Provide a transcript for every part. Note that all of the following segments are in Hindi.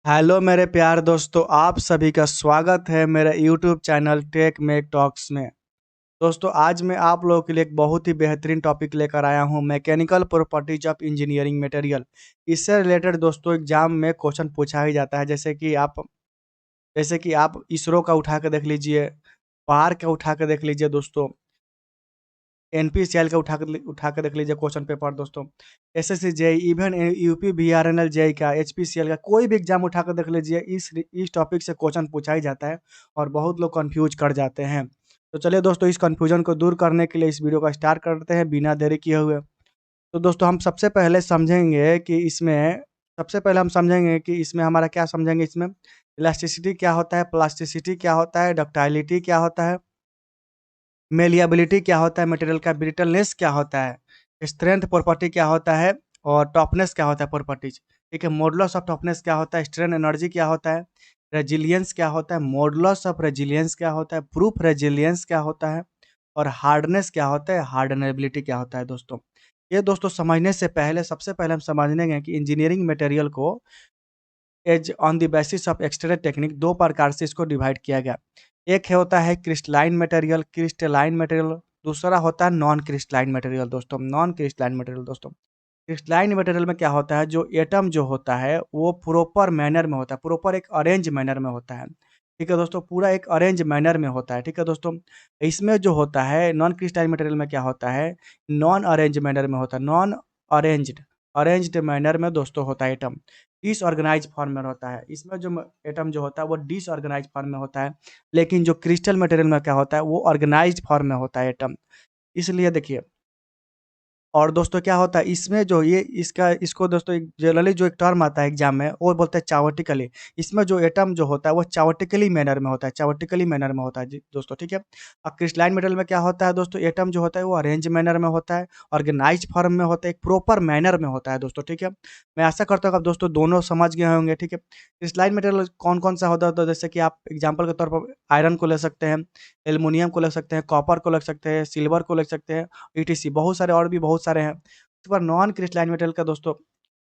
हेलो मेरे प्यार दोस्तों, आप सभी का स्वागत है मेरे YouTube channel Tech Make Talks में। दोस्तों, आज मैं आप लोगों के लिए एक बहुत ही बेहतरीन टॉपिक लेकर आया हूं, mechanical properties of engineering material. इससे रिलेटेड दोस्तों एग्जाम में क्वेश्चन पूछा ही जाता है। जैसे कि आप इसरो का उठा के देख लीजिए, बाहर का उठा के देख लीजिए दोस्तों, एनपीसीएल का उठा के देख लीजिए क्वेश्चन पेपर दोस्तों। SSC JE, even UP BRNL JE का, एचपीसीएल का कोई भी एग्जाम उठा कर देख लीजिए, इस टॉपिक से क्वेश्चन पूछा ही जाता है और बहुत लोग कंफ्यूज कर जाते हैं। तो चलिए दोस्तों, इस कंफ्यूजन को दूर करने के लिए इस वीडियो का स्टार्ट करते हैं बिना देरी किए हुए। तो दोस्तों, हम सबसे पहले हम समझेंगे कि इसमें हमारा क्या समझेंगे इसमें इलास्टिसिटी क्या होता है, प्लास्टिसिटी क्या होता है, डक्टाइलिटी क्या होता है, मेलिएबिलिटी क्या होता है, मटेरियल का ब्रिटलनेस क्या होता है, स्ट्रेंथ प्रॉपर्टी क्या होता है, और टफनेस क्या होता है प्रॉपर्टीज। ठीक है, मॉडुलस ऑफ टफनेस क्या होता है, स्ट्रेन एनर्जी क्या होता है, रेजिलियंस क्या होता है, मॉडुलस ऑफ रेजिलियंस क्या होता है, प्रूफ रेजिलियंस क्या होता है, और हार्डनेस क्या होता है, हार्डनेबिलिटी क्या होता है दोस्तों। ये दोस्तों समझने से पहले सबसे पहले हम समझनेंगे कि इंजीनियरिंग मटेरियल को as on the basis of extract technique दो प्रकार से इसको डिवाइड किया गया। एक है होता है क्रिस्टलाइन मटेरियल, दूसरा होता है नॉन क्रिस्टलाइन मटेरियल दोस्तों। नॉन क्रिस्टलाइन मटेरियल दोस्तों, क्रिस्टलाइन मटेरियल में क्या होता है, जो एटम जो होता है वो प्रॉपर मैनर में होता है, प्रॉपर एक अरेंज मैनर में होता है। ठीक है दोस्तों, पूरा एक अरेंज मैनर में होता है। ठीक है दोस्तों, इसमें जो होता है नॉन क्रिस्टलाइन मटेरियल में क्या होता है, नॉन अरेंज मैनर में होता है, नॉन अरेंज्ड अरेंज्ड मैनर में दोस्तों होता है एटम, डिसऑर्गेनाइज फॉर्म में होता है। इसमें जो एटम जो होता है वो डिसऑर्गेनाइज फॉर्म में होता है, लेकिन जो क्रिस्टल मटेरियल में क्या होता है वो ऑर्गेनाइज्ड फॉर्म में होता है एटम। इसलिए देखिए, और दोस्तों क्या होता है इसमें जो ये इसका इसको दोस्तों एक जनरली जो एक टर्म आता है एग्जाम में वो बोलते हैं चावर्टिकली। इसमें जो एटम जो होता है वो चावर्टिकली मैनर में होता है, चावर्टिकली मैनर में होता है जी दोस्तों। ठीक है, और क्रिस्टलाइन मेटल में क्या होता है दोस्तों, एटम जो होता है वो अरेंज मैनर में होता है, ऑर्गेनाइज फॉर्म में होता है, एक प्रॉपर मैनर में होता है दोस्तों। ठीक है, मैं आशा करता हूँ आप दोस्तों दोनों समझ गए होंगे। ठीक है, क्रिस्टलाइन मेटल कौन कौन सा होता है, तो जैसे कि आप एग्जाम्पल के तौर पर आयरन को ले सकते हैं, एल्युमिनियम को ले सकते हैं, कॉपर को ले सकते हैं, सिल्वर को ले सकते हैं, ईटीसी बहुत सारे और भी बहुत सारे हैं। उसके बाद नॉन क्रिस्टलाइन मेटल का दोस्तों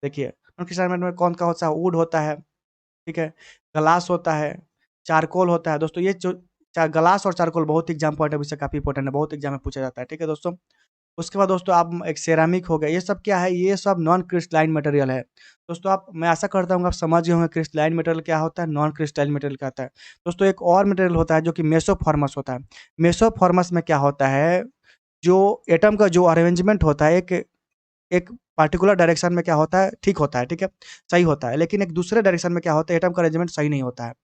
देखिए, नॉन क्रिस्टलाइन मेटल में कौन का होता है, वुड होता है, ठीक है, ग्लास होता है, चारकोल होता है दोस्तों। ये जो ग्लास और चारकोल बहुत एग्जाम पॉइंट ऑफ व्यू से काफी इंपॉर्टेंट है, बहुत एग्जाम में पूछा जाता है। ठीक है दोस्तों, उसके बाद दोस्तों आप एक सेरामिक हो गया, ये सब क्या है, ये सब नॉन क्रिस्टलाइन मटेरियल है दोस्तों। आप मैं आशा करता हूँ आप समझ गए होंगे क्रिस्टलाइन मटेरियल क्या होता है, नॉन क्रिस्टलाइन मटेरियल क्या होता है। दोस्तों एक और मटेरियल होता है जो कि मेसोफॉर्मस होता है। मेसोफॉर्मस में क्या होता है, जो एटम का जो अरेंजमेंट होता है एक एक पार्टिकुलर डायरेक्शन में क्या होता है, ठीक होता है, ठीक है, सही होता है, लेकिन एक दूसरे डायरेक्शन में क्या होता है, एटम का अरेंजमेंट सही नहीं होता है।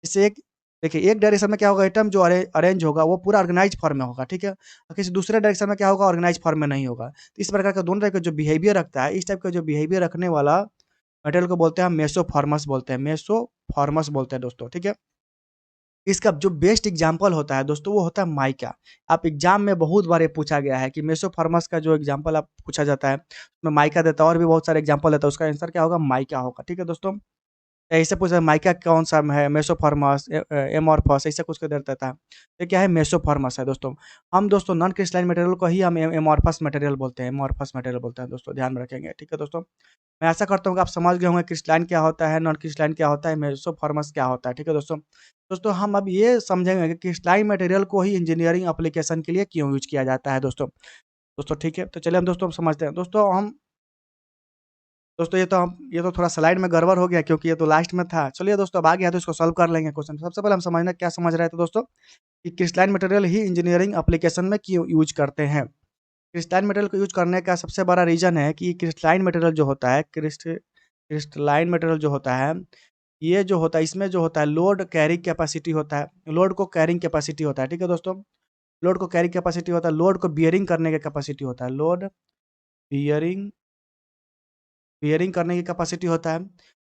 इससे एक देखिए, एक डायरेक्शन में क्या होगा, एटम जो अरेंज होगा वो पूरा ऑर्गेनाइज फॉर्म में होगा, ठीक है, और किसी दूसरे डायरेक्शन में क्या होगा, ऑर्गेनाइज फॉर्म में नहीं होगा। तो इस प्रकार का दोनों टाइप का जो बिहेवियर रखता है, इस टाइप का जो बिहेवियर रखने वाला मटेरियल को बोलते हैं मेसोफॉर्मस बोलते हैं, मेसोफॉर्मस बोलते हैं दोस्तों। ठीक है, इसका जो बेस्ट एग्जाम्पल होता है दोस्तों वो होता है माइका। आप एग्जाम में बहुत बार ये पूछा गया है कि मेसोफॉर्मस का जो एग्जाम्पल आप पूछा जाता है उसमें माइका देता है, और भी बहुत सारे एग्जाम्पल देता है, उसका आंसर क्या होगा, माइका होगा। ठीक है दोस्तों, ऐसे पूछा माइका कौन सा है, मेसोफॉर्मस, एमॉर्फस, ऐसा कुछ कर देता है। ये क्या है, मेसोफॉर्मस है दोस्तों। हम दोस्तों नॉन क्रिस्टलाइन मटेरियल को ही हम एमॉर्फस मटेरियल बोलते हैं, एमॉर्फस मटेरियल बोलते हैं दोस्तों, ध्यान में रखेंगे। ठीक है दोस्तों, मैं आशा करता हूँ कि आप समझ गए होंगे क्रिस्टलाइन क्या होता है, नॉन क्रिस्टलाइन क्या होता है, मेसोफॉर्मस क्या होता है। ठीक है दोस्तों, हम अब ये समझेंगे कि क्रिस्टलाइन मटेरियल को ही इंजीनियरिंग एप्लीकेशन के लिए क्यों यूज किया जाता है दोस्तों। ठीक है, तो चलिए हम दोस्तों समझते हैं। ये तो थोड़ा स्लाइड में गड़बड़ हो गया क्योंकि ये तो लास्ट में था। चलिए दोस्तों अब आ गया तो इसको सॉल्व कर लेंगे क्वेश्चन। सबसे पहले हम समझना क्या समझ रहे थे दोस्तों, कि क्रिस्टलाइन मटेरियल ही इंजीनियरिंग एप्लीकेशन में क्यों यूज करते हैं। क्रिस्टलाइन मटेरियल को यूज करने का सबसे बड़ा रीजन है कि क्रिस्टलाइन मटेरियल जो होता है, क्रिस्टलाइन मटेरियल जो होता है, ये जो होता है इसमें जो होता है लोड कैरिंग कैपेसिटी होता है, लोड को कैरिंग कैपेसिटी होता है। ठीक है दोस्तों, लोड को कैरिंग कैपेसिटी होता है, लोड को बियरिंग करने की कैपेसिटी होता है, लोड बियरिंग बियरिंग करने की कैपेसिटी होता है,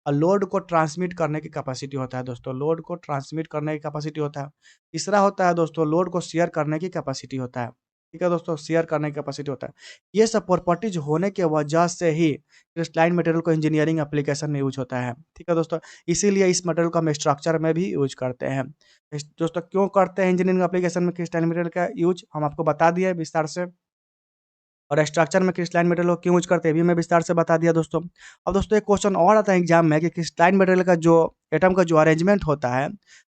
और लोड को ट्रांसमिट करने की कैपेसिटी होता है दोस्तों, लोड को ट्रांसमिट करने की कैपेसिटी होता है। तीसरा होता है दोस्तों लोड को शेयर करने की कैपेसिटी होता है। ठीक है दोस्तों, शेयर करने की कैपेसिटी होता है। ये सब प्रॉपर्टीज होने के वजह से ही क्रिस्टलाइन मटेरियल को इंजीनियरिंग एप्लीकेशन में यूज होता है। ठीक है दोस्तों, इसीलिए इस मटेरियल को हम स्ट्रक्चर में भी यूज करते हैं। दोस्तों क्यों करते हैं इंजीनियरिंग एप्लीकेशन में क्रिस्टलाइन मटेरियल का यूज, हम आपको बता दिए विस्तार से, और स्ट्रक्चर में क्रिस्टलाइन मटेरियल को क्यों यूज करते हैं भी मैं विस्तार से बता दिया दोस्तों। अब दोस्तों एक क्वेश्चन और आता है एग्जाम में कि क्रिस्टलाइन मटेरियल का जो एटम का जो अरेंजमेंट होता है,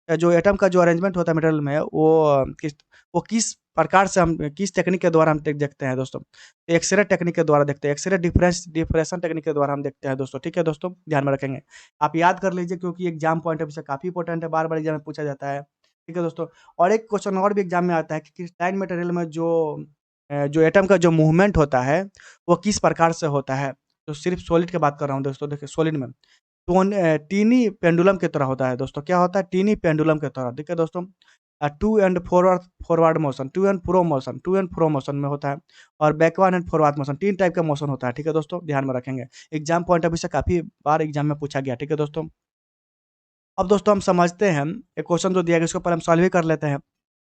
जो एटम का जो अरेंजमेंट होता है मटेरियल में, वो किस प्रकार से हम किस टेक्निक के द्वारा हम देखते हैं दोस्तों। एक्सरे टेक्निक के द्वारा देखते हैं, एक्सरे डिफ्रेक्शन टेक्निक के द्वारा हम देखते हैं दोस्तों। ठीक है दोस्तों, ध्यान में रखेंगे। आप याद कर लीजिए, क्योंकि एग्जाम पॉइंट ऑफ व्यू से काफ़ी इंपॉर्टेंट है, बार-बार एग्जाम में पूछा जाता है। ठीक है दोस्तों। और एक क्वेश्चन और भी एग्जाम में आता है कि क्रिस्टलाइन मटेरियल में जो एटम का जो मूवमेंट होता है, वो किस प्रकार से होता है। तो सिर्फ सॉलिड की बात कर रहा हूँ दोस्तों। देखिए सॉलिड में टीनी पेंडुलम की तरह होता है दोस्तों। क्या होता है? टीनी पेंडुलम की तरह। ठीक है दोस्तों। To and forward forward motion, to and fro motion में होता है। और backward and forward motion, 3 type का मोशन होता है। ठीक है दोस्तों, ध्यान में रखेंगे। एग्जाम पॉइंट ऑफ व्यू से काफ़ी बार एग्जाम में पूछा गया। ठीक है दोस्तों। अब दोस्तों हम समझते हैं, एक क्वेश्चन जो दिया गया उसको पहले हम सॉल्व ही कर लेते हैं।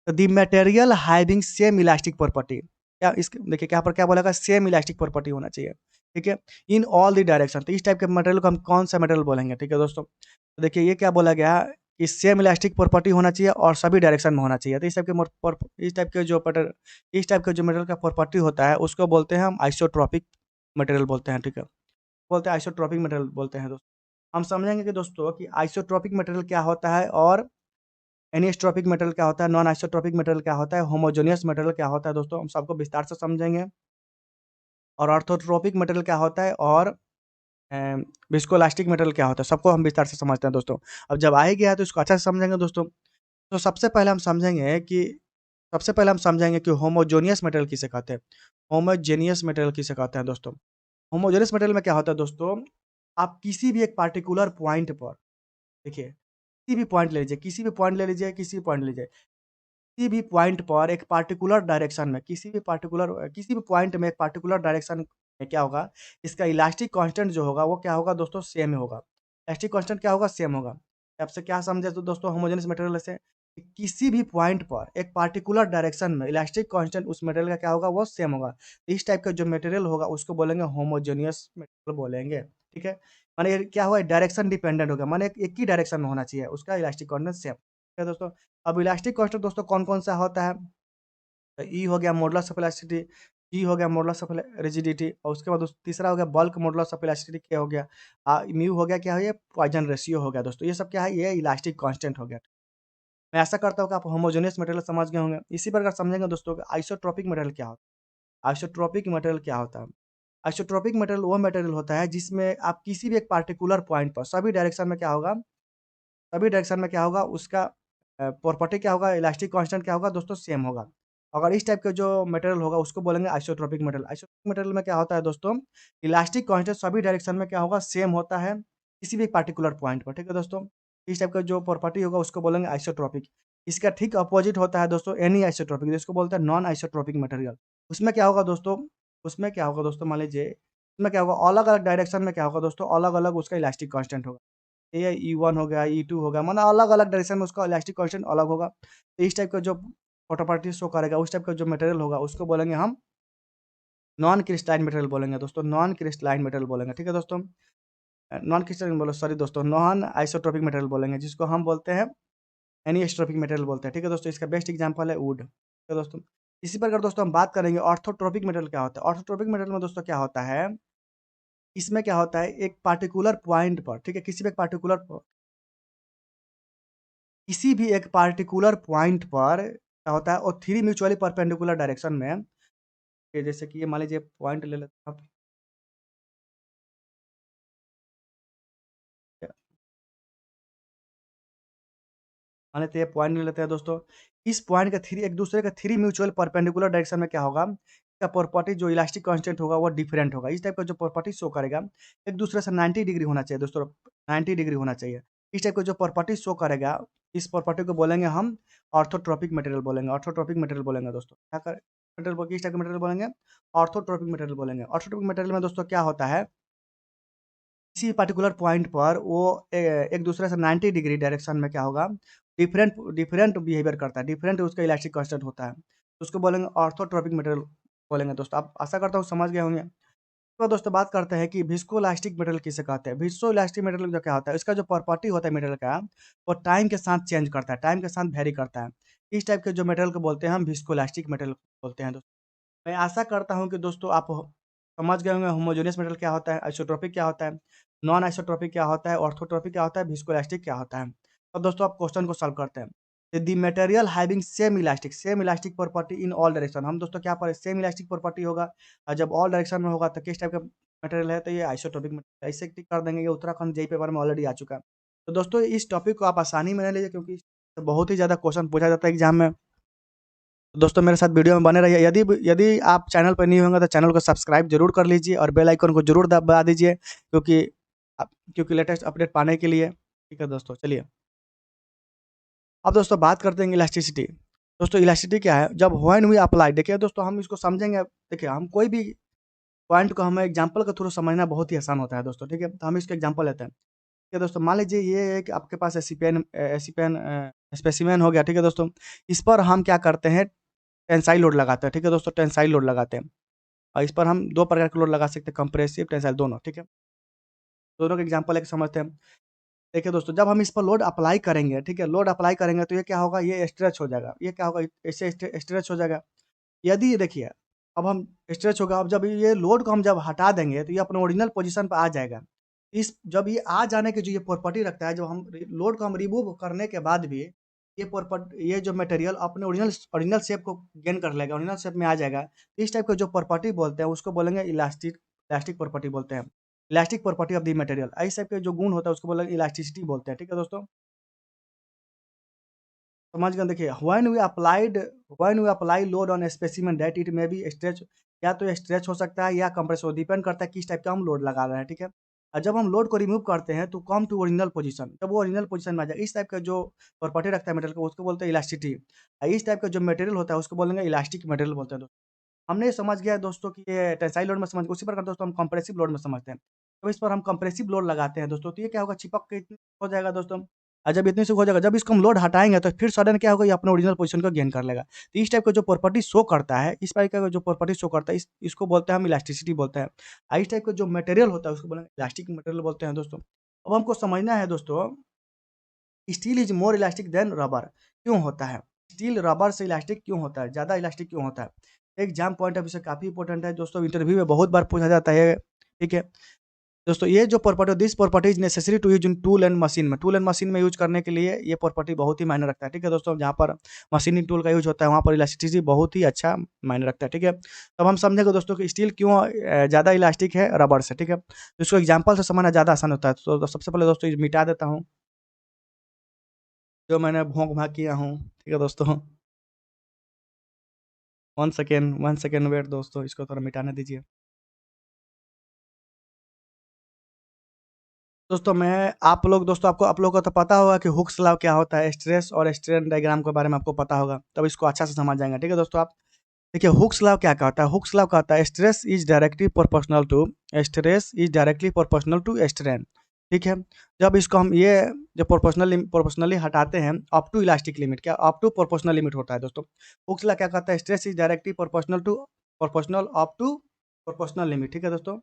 The material having same elastic property, क्या इस देखिए यहाँ पर क्या बोला, सेम इलास्टिक प्रॉपर्टी होना चाहिए। ठीक है, इन ऑल द डायरेक्शन। तो इस टाइप के मटेरियल को हम कौन सा मटेरियल बोलेंगे? ठीक है दोस्तों, तो देखिए ये क्या बोला गया कि सेम इलास्टिक प्रॉपर्टी होना चाहिए और सभी डायरेक्शन में होना चाहिए। तो इस टाइप के जो मटेरियल का प्रॉपर्टी होता है उसको बोलते हैं हम आइसोट्रॉपिक मटेरियल बोलते हैं। ठीक है, बोलते हैं आइसोट्रॉपिक मटेरियल बोलते हैं दोस्तों। हम समझेंगे कि दोस्तों कि आइसोट्रॉपिक मटेरियल क्या होता है और एनिसोट्रॉपिक मटेरियल क्या होता है, नॉन आइसोट्रॉपिक मटेरियल क्या होता है, होमोजेनियस मटेरियल क्या होता है दोस्तों, हम सबको विस्तार से समझेंगे। और ऑर्थोट्रोपिक मटेरियल क्या होता है और विस्कोलास्टिक मटेरियल क्या होता है, सबको हम विस्तार से समझते हैं दोस्तों। अब जब आ ही गया है तो इसको अच्छा से समझेंगे दोस्तों। तो सबसे पहले हम समझेंगे कि होमोजेनियस मटेरियल किसे कहते हैं। होमोजेनियस मटेरियल किसे कहते हैं दोस्तों। होमोजेनियस मटेरियल में क्या होता है दोस्तों, आप किसी भी एक पार्टिकुलर पॉइंट पर देखिए, किसी भी पॉइंट ले लीजिए, किसी भी पॉइंट ले लीजिए, किसी भी पॉइंट ले लीजिए, किसी भी पॉइंट पर एक पार्टिकुलर डायरेक्शन में किसी भी पॉइंट में एक पार्टिकुलर डायरेक्शन में क्या होगा, इसका इलास्टिक कांस्टेंट जो होगा वो क्या होगा दोस्तों, सेम ही होगा। इलास्टिक कांस्टेंट क्या होगा, सेम होगा। आपसे क्या समझे तो दोस्तों होमोजेनियस मटेरियल से कि किसी भी पॉइंट पर एक पार्टिकुलर डायरेक्शन में इलास्टिक कांस्टेंट उस मटेरियल का क्या होगा, वो सेम होगा। इस टाइप का जो मटेरियल होगा उसको बोलेंगे होमोजेनियस मटेरियल बोलेंगे। ठीक है, माने ये क्या हुआ, डायरेक्शन डिपेंडेंट हो गया, माने एक ही डायरेक्शन में होना चाहिए उसका इलास्टिक कांस्टेंट सेम। ठीक है दोस्तों। अब इलास्टिक कांस्टेंट दोस्तों कौन-कौन सा होता है? तो ई हो गया मॉडुलस ऑफ इलास्टिसिटी, जी हो गया मॉडुलस ऑफ रिजिडिटी, और उसके बाद तीसरा हो गया बल्क मॉडुलस ऑफ इलास्टिसिटी, क्या हो गया म्यू हो गया, क्या है ये, पॉइजन रेशियो हो गया दोस्तों। ये सब क्या है, ये इलास्टिक कांस्टेंट हो गया। मैं आशा करता हूँ कि आप होमोजेनियस मटेरियल समझ गए होंगे। इसी प्रकार समझेंगे दोस्तों कि आइसोट्रोपिक मटेरियल क्या होता है। आइसोट्रोपिक मटेरियल क्या होता है? आइसोट्रोपिक मटेरियल वो मटेरियल होता है जिसमें आप किसी भी एक पार्टिकुलर पॉइंट पर सभी डायरेक्शन में क्या होगा उसका प्रॉपर्टी क्या होगा, इलास्टिक कांस्टेंट क्या होगा दोस्तों, सेम होगा। अगर इस टाइप का जो मटेरियल होगा उसको बोलेंगे आइसोट्रोपिक मटेरियल। आइसोट्रोपिक मटेरियल में क्या होता है दोस्तों, इलास्टिक कांस्टेंट सभी डायरेक्शन में क्या होगा, सेम होता है किसी भी पार्टिकुलर पॉइंट पर। ठीक है दोस्तों, इस टाइप का जो प्रॉपर्टी होगा उसको बोलेंगे आइसोट्रोपिक। इसका ठीक अपोजिट होता है दोस्तों एनी आइसोट्रोपिक, जिसको बोलते हैं नॉन आइसोट्रोपिक मटेरियल। उसमें क्या होगा दोस्तों, मान लीजिए उसमें क्या होगा, अलग अलग डायरेक्शन में क्या होगा दोस्तों, अलग अलग उसका इलास्टिक कांस्टेंट होगा। ये ई1 हो गया, ई2 हो गया, माने अलग-अलग डायरेक्शन में उसका इलास्टिक कांस्टेंट अलग होगा। तो इस टाइप का जो प्रॉपर्टी शो करेगा, उस टाइप का जो मटेरियल होगा, उसको बोलेंगे हम नॉन क्रिस्टलाइन मटेरियल बोलेंगे दोस्तों, नॉन क्रिस्टलाइन मटेरियल बोलेंगे। ठीक है दोस्तों? नॉन क्रिस्टलाइन बोलो सॉरी दोस्तों, नॉन आइसोट्रोपिक मटेरियल बोलेंगे, जिसको हम बोलते हैं एनिसोट्रोपिक मटेरियल बोलते हैं। ठीक है दोस्तों? इसका बेस्ट एग्जांपल है वुड। ठीक है दोस्तों? इसी प्रकार दोस्तों हम बात करेंगे ऑर्थोट्रोपिक मटेरियल क्या होता है। ऑर्थोट्रोपिक मटेरियल में दोस्तों क्या होता है, इसमें क्या होता है, एक पार्टिकुलर पॉइंट पर, ठीक है, किसी भी एक पार्टिकुलर पॉइंट पर क्या होता है, और 3 म्यूचुअली परपेंडिकुलर डायरेक्शन में, कि जैसे कि ये मान लीजिए पॉइंट ले लेते हैं आप, मान लेते हैं पॉइंट ले लेते हैं दोस्तों। इस पॉइंट का थ्री एक दूसरे का 3 म्यूचुअल परपेंडिकुलर डायरेक्शन में क्या होगा, इसका प्रॉपर्टी जो इलास्टिक कांस्टेंट होगा वो डिफरेंट होगा। इस टाइप का जो प्रॉपर्टी शो करेगा, एक दूसरे से 90 डिग्री होना चाहिए दोस्तों, 90 डिग्री होना चाहिए। इस टाइप का जो प्रॉपर्टी शो करेगा, इस प्रॉपर्टी को बोलेंगे हम ऑर्थोट्रोपिक मटेरियल बोलेंगे। ऑर्थोट्रोपिक मटेरियल बोलेंगे दोस्तों। क्या कर मटेरियल बोल किस टाइप का मटेरियल बोलेंगे, ऑर्थोट्रोपिक मटेरियल बोलेंगे। ऑर्थोट्रोपिक मटेरियल में दोस्तों क्या होता है, किसी पर्टिकुलर पॉइंट पर वो एक दूसरे से 90 डिग्री डायरेक्शन में क्या होगा, डिफरेंट डिफरेंट बिहेवियर करता है, डिफरेंट उसका इलास्टिक कांस्टेंट होता है, तो उसको बोलेंगे ऑर्थोट्रोपिक मटेरियल बोलेंगे दोस्तों। आप आशा करता हूँ समझ गए होंगे। तो दोस्तों बात करते हैं कि विस्कोइलास्टिक मटेरियल किसे कहते हैं। विस्कोइलास्टिक मटेरियल जो क्या होता है, इसका जो प्रॉपर्टी होता है मटेरियल का, वो टाइम के साथ चेंज करता है, टाइम के साथ वेरी करता है। इस टाइप के जो मटेरियल को बोलते हैं हम विस्कोइलास्टिक मटेरियल बोलते हैं दोस्तों। मैं आशा करता हूँ कि दोस्तों आप समझ गए होंगे होमोजेनियस मटेरियल क्या होता है, आइसोट्रोपिक क्या होता है। नॉन आइसोट्रोपिक क्या होता है, ऑर्थोट्रोपिक क्या होता है, विस्कोइलास्टिक क्या होता है। अब दोस्तों आप क्वेश्चन को सॉल्व करते हैं। The material having same elastic property in all direction. हम दोस्तों क्या पढ़े, सेम इलास्टिक प्रॉपर्टी होगा और जब ऑल डायरेक्शन में होगा तो किस टाइप का मटेरियल है, तो ये आइसोट्रोपिक मटेरियल। ऐसे टिक कर देंगे, ये उत्तराखंड जेईई पेपर में ऑलरेडी आ चुका है। तो दोस्तों इस टॉपिक को आप आसानी में ले लीजिए, क्योंकि बहुत ही ज़्यादा क्वेश्चन पूछा जाता है एग्जाम में। तो दोस्तों मेरे साथ वीडियो में बने रहिए। यदि यदि आप चैनल पर नहीं होंगे तो चैनल को सब्सक्राइब जरूर कर लीजिए और बेल आइकन को जरूर दबा दीजिए, क्योंकि लेटेस्ट अपडेट पाने के लिए। ठीक है दोस्तों, चलिए अब दोस्तों बात करते हैं इलास्टिसिटी। दोस्तों इलास्टिसिटी क्या है, जब व्हेन वी अप्लाई, देखिए दोस्तों हम इसको समझेंगे। देखिए हम कोई भी पॉइंट को हमें एग्जांपल के थ्रू समझना बहुत ही आसान होता है दोस्तों। ठीक है, तो हम इसका एग्जांपल लेते हैं। ठीक है दोस्तों, मान लीजिए ये एक आपके पास एसिपेन स्पेसिमेन हो गया। ठीक है दोस्तों, इस पर हम क्या करते हैं, टेंसाइल लोड लगाते हैं। ठीक है दोस्तों, टेंसाइल लोड लगाते हैं और इस पर हम दो प्रकार के लोड लगा सकते हैं, कंप्रेसिव, टेंसाइल, दोनों। ठीक है, दोनों के एग्जांपल एक समझते हैं। देखिए दोस्तों, जब हम इस पर लोड अप्लाई करेंगे, ठीक है, लोड अप्लाई करेंगे तो ये क्या होगा, ये स्ट्रेच हो जाएगा। ये क्या होगा, ऐसे स्ट्रेच हो जाएगा। यदि देखिए अब हम स्ट्रेच होगा, अब जब ये लोड को हम जब हटा देंगे तो ये अपने ओरिजिनल पोजीशन पर आ जाएगा। इस जब ये आ जाने की जो ये प्रॉपर्टी रखता है, जब हम लोड को हम रिमूव करने के बाद भी ये जो मटेरियल अपने ओरिजिनल ओरिजिनल शेप को गेन कर लेगा, ओरिजिनल शेप में आ जाएगा। इस टाइप का जो प्रॉपर्टी बोलते हैं उसको बोलेंगे इलास्टिक इलास्टिक प्रॉपर्टी बोलते हैं। Elastic property of the material, इस टाइप के जो गुण होता है उसको बोलेंगे इलास्टिसिटी बोलते हैं। ठीक है दोस्तों, समझ गए। देखिए when we apply load on specimen that it may be stretch, या तो स्ट्रेच हो सकता है या कंप्रेस हो, डिपेंड करता है किस टाइप का हम लोड लगा रहे हैं। ठीक है, और जब हम लोड को रिमूव करते हैं तो कम टू ओरिजिनल पोजीशन, जब वो ओरिजिनल पोजीशन में आ जाए, इस टाइप का जो प्रॉपर्टी रखता है मटेरियल को उसको बोलते हैं इलास्टिसिटी। इस टाइप का जो मटेरियल होता है उसको बोलेंगे इलास्टिक मटेरियल बोलते हैं। हमने ये समझ गया है दोस्तों कि ये टेंसाइल लोड में समझ गए, उसी प्रकार दोस्तों हम कंप्रेसिव लोड में समझते हैं। तो इस पर हम कंप्रेसिव लोड लगाते हैं दोस्तों, तो ये क्या होगा, चिपक के इतनी हो जाएगा दोस्तों। और जब इतनी से हो जाएगा, जब इसको हम लोड हटाएँगे तो फिर सडन क्या होगा, ये अपने ओरिजिनल पोज़ीशन को गेन कर लेगा। तो इस टाइप का जो प्रॉपर्टी शो करता है, इस टाइप का जो प्रॉपर्टी शो करता है, इसको बोलते हैं हम इलास्टिसिटी बोलते हैं। इस टाइप का जो मटेरियल होता है उसको बोलेंगे इलास्टिक मटेरियल बोलते हैं दोस्तों। अब हमको समझना है दोस्तों, steel is more elastic than rubber, क्यों होता है? स्टील रबर से इलास्टिक क्यों होता है, ज़्यादा इलास्टिक क्यों होता है? एग्जाम पॉइंट ऑफ व्यू से काफ़ी इंपॉर्टेंट है दोस्तों, इंटरव्यू में बहुत बार पूछा जाता है। ठीक है दोस्तों, ये जो property, this property is necessary to use in tool and machine में यूज करने के लिए ये प्रॉपर्टी बहुत ही मायने रखता है। ठीक है दोस्तों, जहाँ पर मशीनिंग टूल का यूज होता है वहाँ पर इलास्टिसिटी बहुत ही अच्छा मायने रखता है। ठीक है, तब हम समझेंगे दोस्तों कि स्टील क्यों ज़्यादा इलास्टिक है रबर से। ठीक है, तो इसको एग्जाम्पल से समझना ज़्यादा आसान होता है। तो सबसे पहले दोस्तों ये मिटा देता हूँ जो मैंने भोंक भाग किया हूँ। ठीक है दोस्तों, 1 सेकेंड वेट दोस्तों, इसको थोड़ा मिटाने दीजिए। दोस्तों मैं आप लोगों को तो पता होगा कि हुक्स लॉ क्या होता है, स्ट्रेस और स्ट्रेन डायग्राम के बारे में आपको पता होगा, तब इसको अच्छा से समझ जाएंगे। ठीक है दोस्तों, आप देखिए हुक्स लॉ क्या कहता है। हुक्स लॉ कहता है stress is directly proportional to strain. ठीक है, जब इसको हम ये जो प्रोपोर्शनली हटाते हैं, अप टू इलास्टिक लिमिट, क्या अप टू प्रोपोर्शनल लिमिट होता है दोस्तों। हुक्स लॉ क्या कहता है, stress is directly proportional up to proportional limit. ठीक है दोस्तों,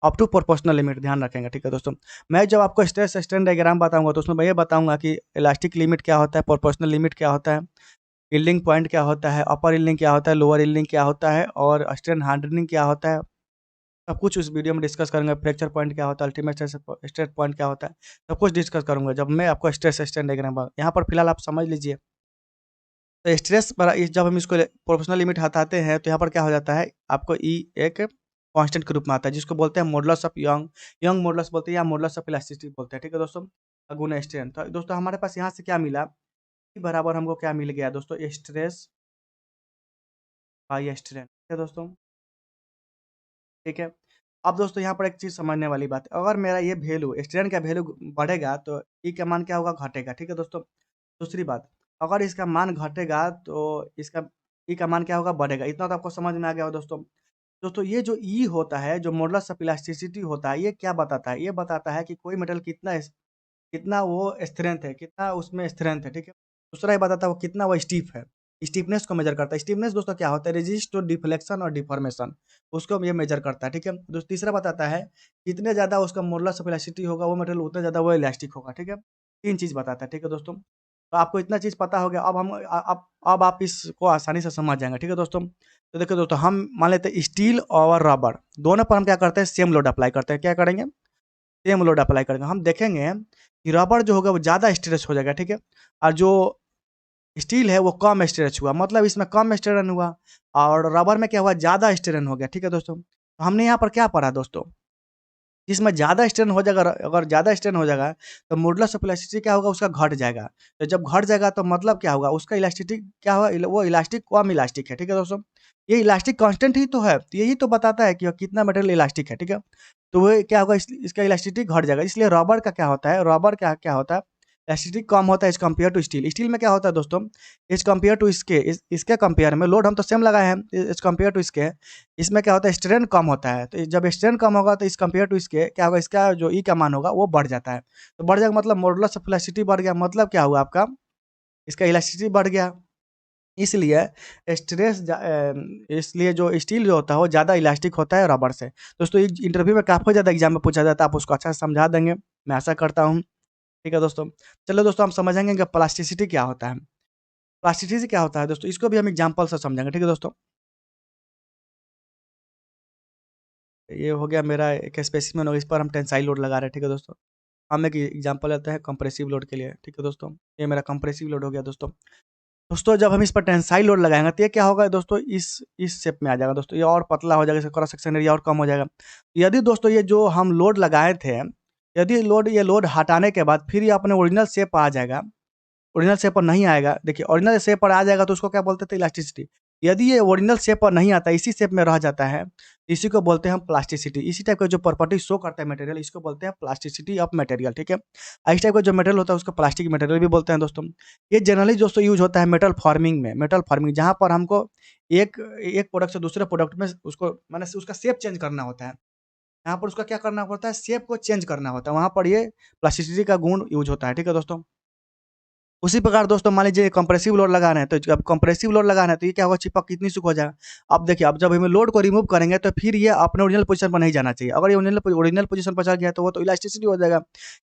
अप टू प्रोपोर्शनल लिमिट ध्यान रखेंगे। ठीक है दोस्तों, मैं जब आपको स्ट्रेस स्ट्रेन डायग्राम बताऊंगा तो उसमें मैं ये बताऊंगा कि इलास्टिक लिमिट क्या होता है, प्रोपोर्शनल लिमिट क्या होता है, यील्डिंग पॉइंट क्या होता है, अपर यील्डिंग क्या होता है, लोअर यील्डिंग क्या होता है और स्ट्रेन हार्डनिंग क्या होता है। सब कुछ उस वीडियो में डिस्कस करेंगे। फ्रैक्चर पॉइंट क्या होता है, अल्टीमेट स्ट्रेस पॉइंट क्या होता है, सब कुछ डिस्कस करूंगा जब मैं आपको स्ट्रेस स्ट्रेन डायग्राम। यहाँ पर फिलहाल आप समझ लीजिए। तो स्ट्रेस पर जब हम इसको प्रोपोर्शनल लिमिट हटाते हैं तो यहाँ पर क्या हो जाता है, आपको ई एक कांस्टेंट के रूप में आता है, जिसको बोलते हैं मॉडुलस ऑफ यंग मॉडुलस बोलते हैं या मॉडुलस ऑफ इलास्टिसिटी बोलते हैं। ठीक है दोस्तों, गुना स्ट्रेन। तो दोस्तों हमारे पास यहाँ से क्या मिला, बराबर हमको क्या मिल गया दोस्तों, स्ट्रेस बाई स्ट्रेन। ठीक है दोस्तों, ठीक है। अब दोस्तों यहाँ पर एक चीज़ समझने वाली बात है, अगर मेरा ये वैल्यू स्ट्रेन का वैल्यू बढ़ेगा तो ई का मान क्या होगा, घटेगा। ठीक है दोस्तों, दूसरी बात, अगर इसका मान घटेगा तो इसका ई का मान क्या होगा, बढ़ेगा। इतना तो आपको समझ में आ गया हो दोस्तों। दोस्तों ये जो ई होता है, जो मॉडुलस ऑफ इलास्टिसिटी होता है, ये क्या बताता है, ये बताता है कि कोई मेटल कितना वो स्ट्रेंथ है, कितना उसमें स्ट्रेंथ है। ठीक है, दूसरा ये बताता है वो कितना वो स्टीफ है, स्टीफनेस को मेजर करता है। स्टीफनेस दोस्तों क्या होता है, रेजिस्ट टू डिफ्लेक्शन और डिफॉर्मेशन, उसको ये मेजर करता है। ठीक है, दोस्तों तीसरा बताता है जितने ज़्यादा उसका मॉडुलस ऑफ इलास्टिसिटी होगा वो मटेरियल उतना ज़्यादा वो इलास्टिक होगा। ठीक है, तीन चीज़ बताता है। ठीक है दोस्तों, तो आपको इतना चीज़ पता हो गया, अब आप इसको आसानी से समझ जाएंगे। ठीक है दोस्तों, तो देखो दोस्तों, हम मान लेते हैं स्टील और रबर दोनों पर हम क्या करते हैं, सेम लोड अप्लाई करते हैं। क्या करेंगे, सेम लोड अप्लाई करेंगे, हम देखेंगे कि रबर जो होगा वो ज़्यादा स्ट्रेच हो जाएगा, ठीक है? और जो स्टील है वो कम स्ट्रेच हुआ, मतलब इसमें कम स्ट्रेन हुआ और रबर में क्या हुआ, ज़्यादा स्ट्रेन हो गया, ठीक है दोस्तों? तो हमने यहाँ पर क्या पढ़ा दोस्तों, जिसमें ज़्यादा स्ट्रेन हो जाएगा, अगर ज़्यादा स्ट्रेन हो जाएगा तो मॉडुलस ऑफ इलास्टिसिटी क्या होगा, उसका घट जाएगा। तो जब घट जाएगा तो मतलब क्या होगा, उसका इलास्टिसिटी क्या हुआ, वो इलास्टिक कम इलास्टिक है, ठीक है दोस्तों? ये इलास्टिक कांस्टेंट ही तो है, तो यही तो बताता है कि कितना मटेरियल इलास्टिक है, ठीक है? तो वो क्या होगा, इसका इलास्टिसिटी घट जाएगा, इसलिए रबर का क्या होता है, रबर का क्या होता है, इलास्टिसिटी कम होता है as compare to steel. Steel में क्या होता है दोस्तों, एज़ कम्पेयर टू इसके कंपेयर में लोड हम तो सेम लगाए हैं, एज़ कम्पेयर टू इसके, इसमें क्या होता है, स्ट्रेन कम होता है, तो जब स्ट्रेन कम होगा तो इस कंपेयर टू इसके क्या होगा, इसका जो ई का मान होगा वो बढ़ जाता है। तो बढ़ जाएगा मतलब मॉडुलस ऑफ इलास्टिसिटी बढ़ गया, मतलब क्या हुआ आपका, इसका इलास्टिसिटी बढ़ गया। इसलिए इसलिए जो स्टील जो होता है वो ज़्यादा इलास्टिक होता है रबर से। दोस्तों इंटरव्यू में काफ़ी ज़्यादा एग्जाम में पूछा जाता है, आप उसको अच्छा से समझा देंगे, मैं आशा करता हूँ। ठीक है दोस्तों। चलो दोस्तों हम समझेंगे कि प्लास्टिसिटी क्या होता है। प्लास्टिसिटी क्या होता है दोस्तों, इसको भी हम एग्जाम्पल से समझेंगे, ठीक है दोस्तों। ये हो गया मेरा एक स्पेसिमेन और इस पर हम टेंसाइल लोड लगा रहे हैं, ठीक है दोस्तों। हम एक एग्जांपल लेते हैं कंप्रेसिव लोड के लिए, ठीक है दोस्तों। ये मेरा कंप्रेसिव लोड हो गया दोस्तों। दोस्तों जब हम इस पर टेंसाइल लोड लगाएँगे तो ये क्या होगा दोस्तों, इस शेप में आ जाएगा दोस्तों, ये और पतला हो जाएगा, इसका क्रॉस सेक्शन एरिया और कम हो जाएगा। यदि दोस्तों ये जो हम लोड लगाए थे, यदि ये लोड हटाने के बाद फिर ये अपने ओरिजिनल शेप पर आ जाएगा, ओरिजिनल शेप पर नहीं आएगा, देखिए ओरिजिनल शेप पर आ जाएगा तो उसको क्या बोलते थे, इलास्टिसिटी। यदि ये ओरिजिनल शेप पर नहीं आता, इसी शेप में रह जाता है, इसी को बोलते हैं हम प्लास्टिसिटी। इसी टाइप का जो प्रॉपर्टी शो करता है मटेरियल, इसको बोलते हैं प्लास्टिसिटी ऑफ मटेरियल, ठीक है। इस टाइप का जो मटेरियल होता है उसको प्लास्टिक मटेरियल भी बोलते हैं दोस्तों। ये जनरली दोस्तों यूज होता है मेटल फॉर्मिंग में, मेटल फॉर्मिंग जहाँ पर हमको एक एक प्रोडक्ट से दूसरे प्रोडक्ट में उसको माने उसका शेप चेंज करना होता है। यहाँ पर उसका क्या करना पड़ता है, शेप को चेंज करना होता है, वहाँ पर ये प्लास्टिसिटी का गुण यूज होता है, ठीक है दोस्तों। उसी प्रकार दोस्तों मान लीजिए कंप्रेसिव लोड लगा रहे हैं, तो जब कंप्रेसिव लोड लगा रहे हैं तो ये क्या होगा, चिपक कितनी सुख हो जाएगा। अब देखिए, अब जब हम लोड को रिमूव करेंगे तो फिर ये अपने ओरिजिनल पोजीशन पर नहीं जाना चाहिए। अगर ये ओरिजिनल पोजीशन पर चला गया तो वो तो इलास्टिसिटी हो जाएगा।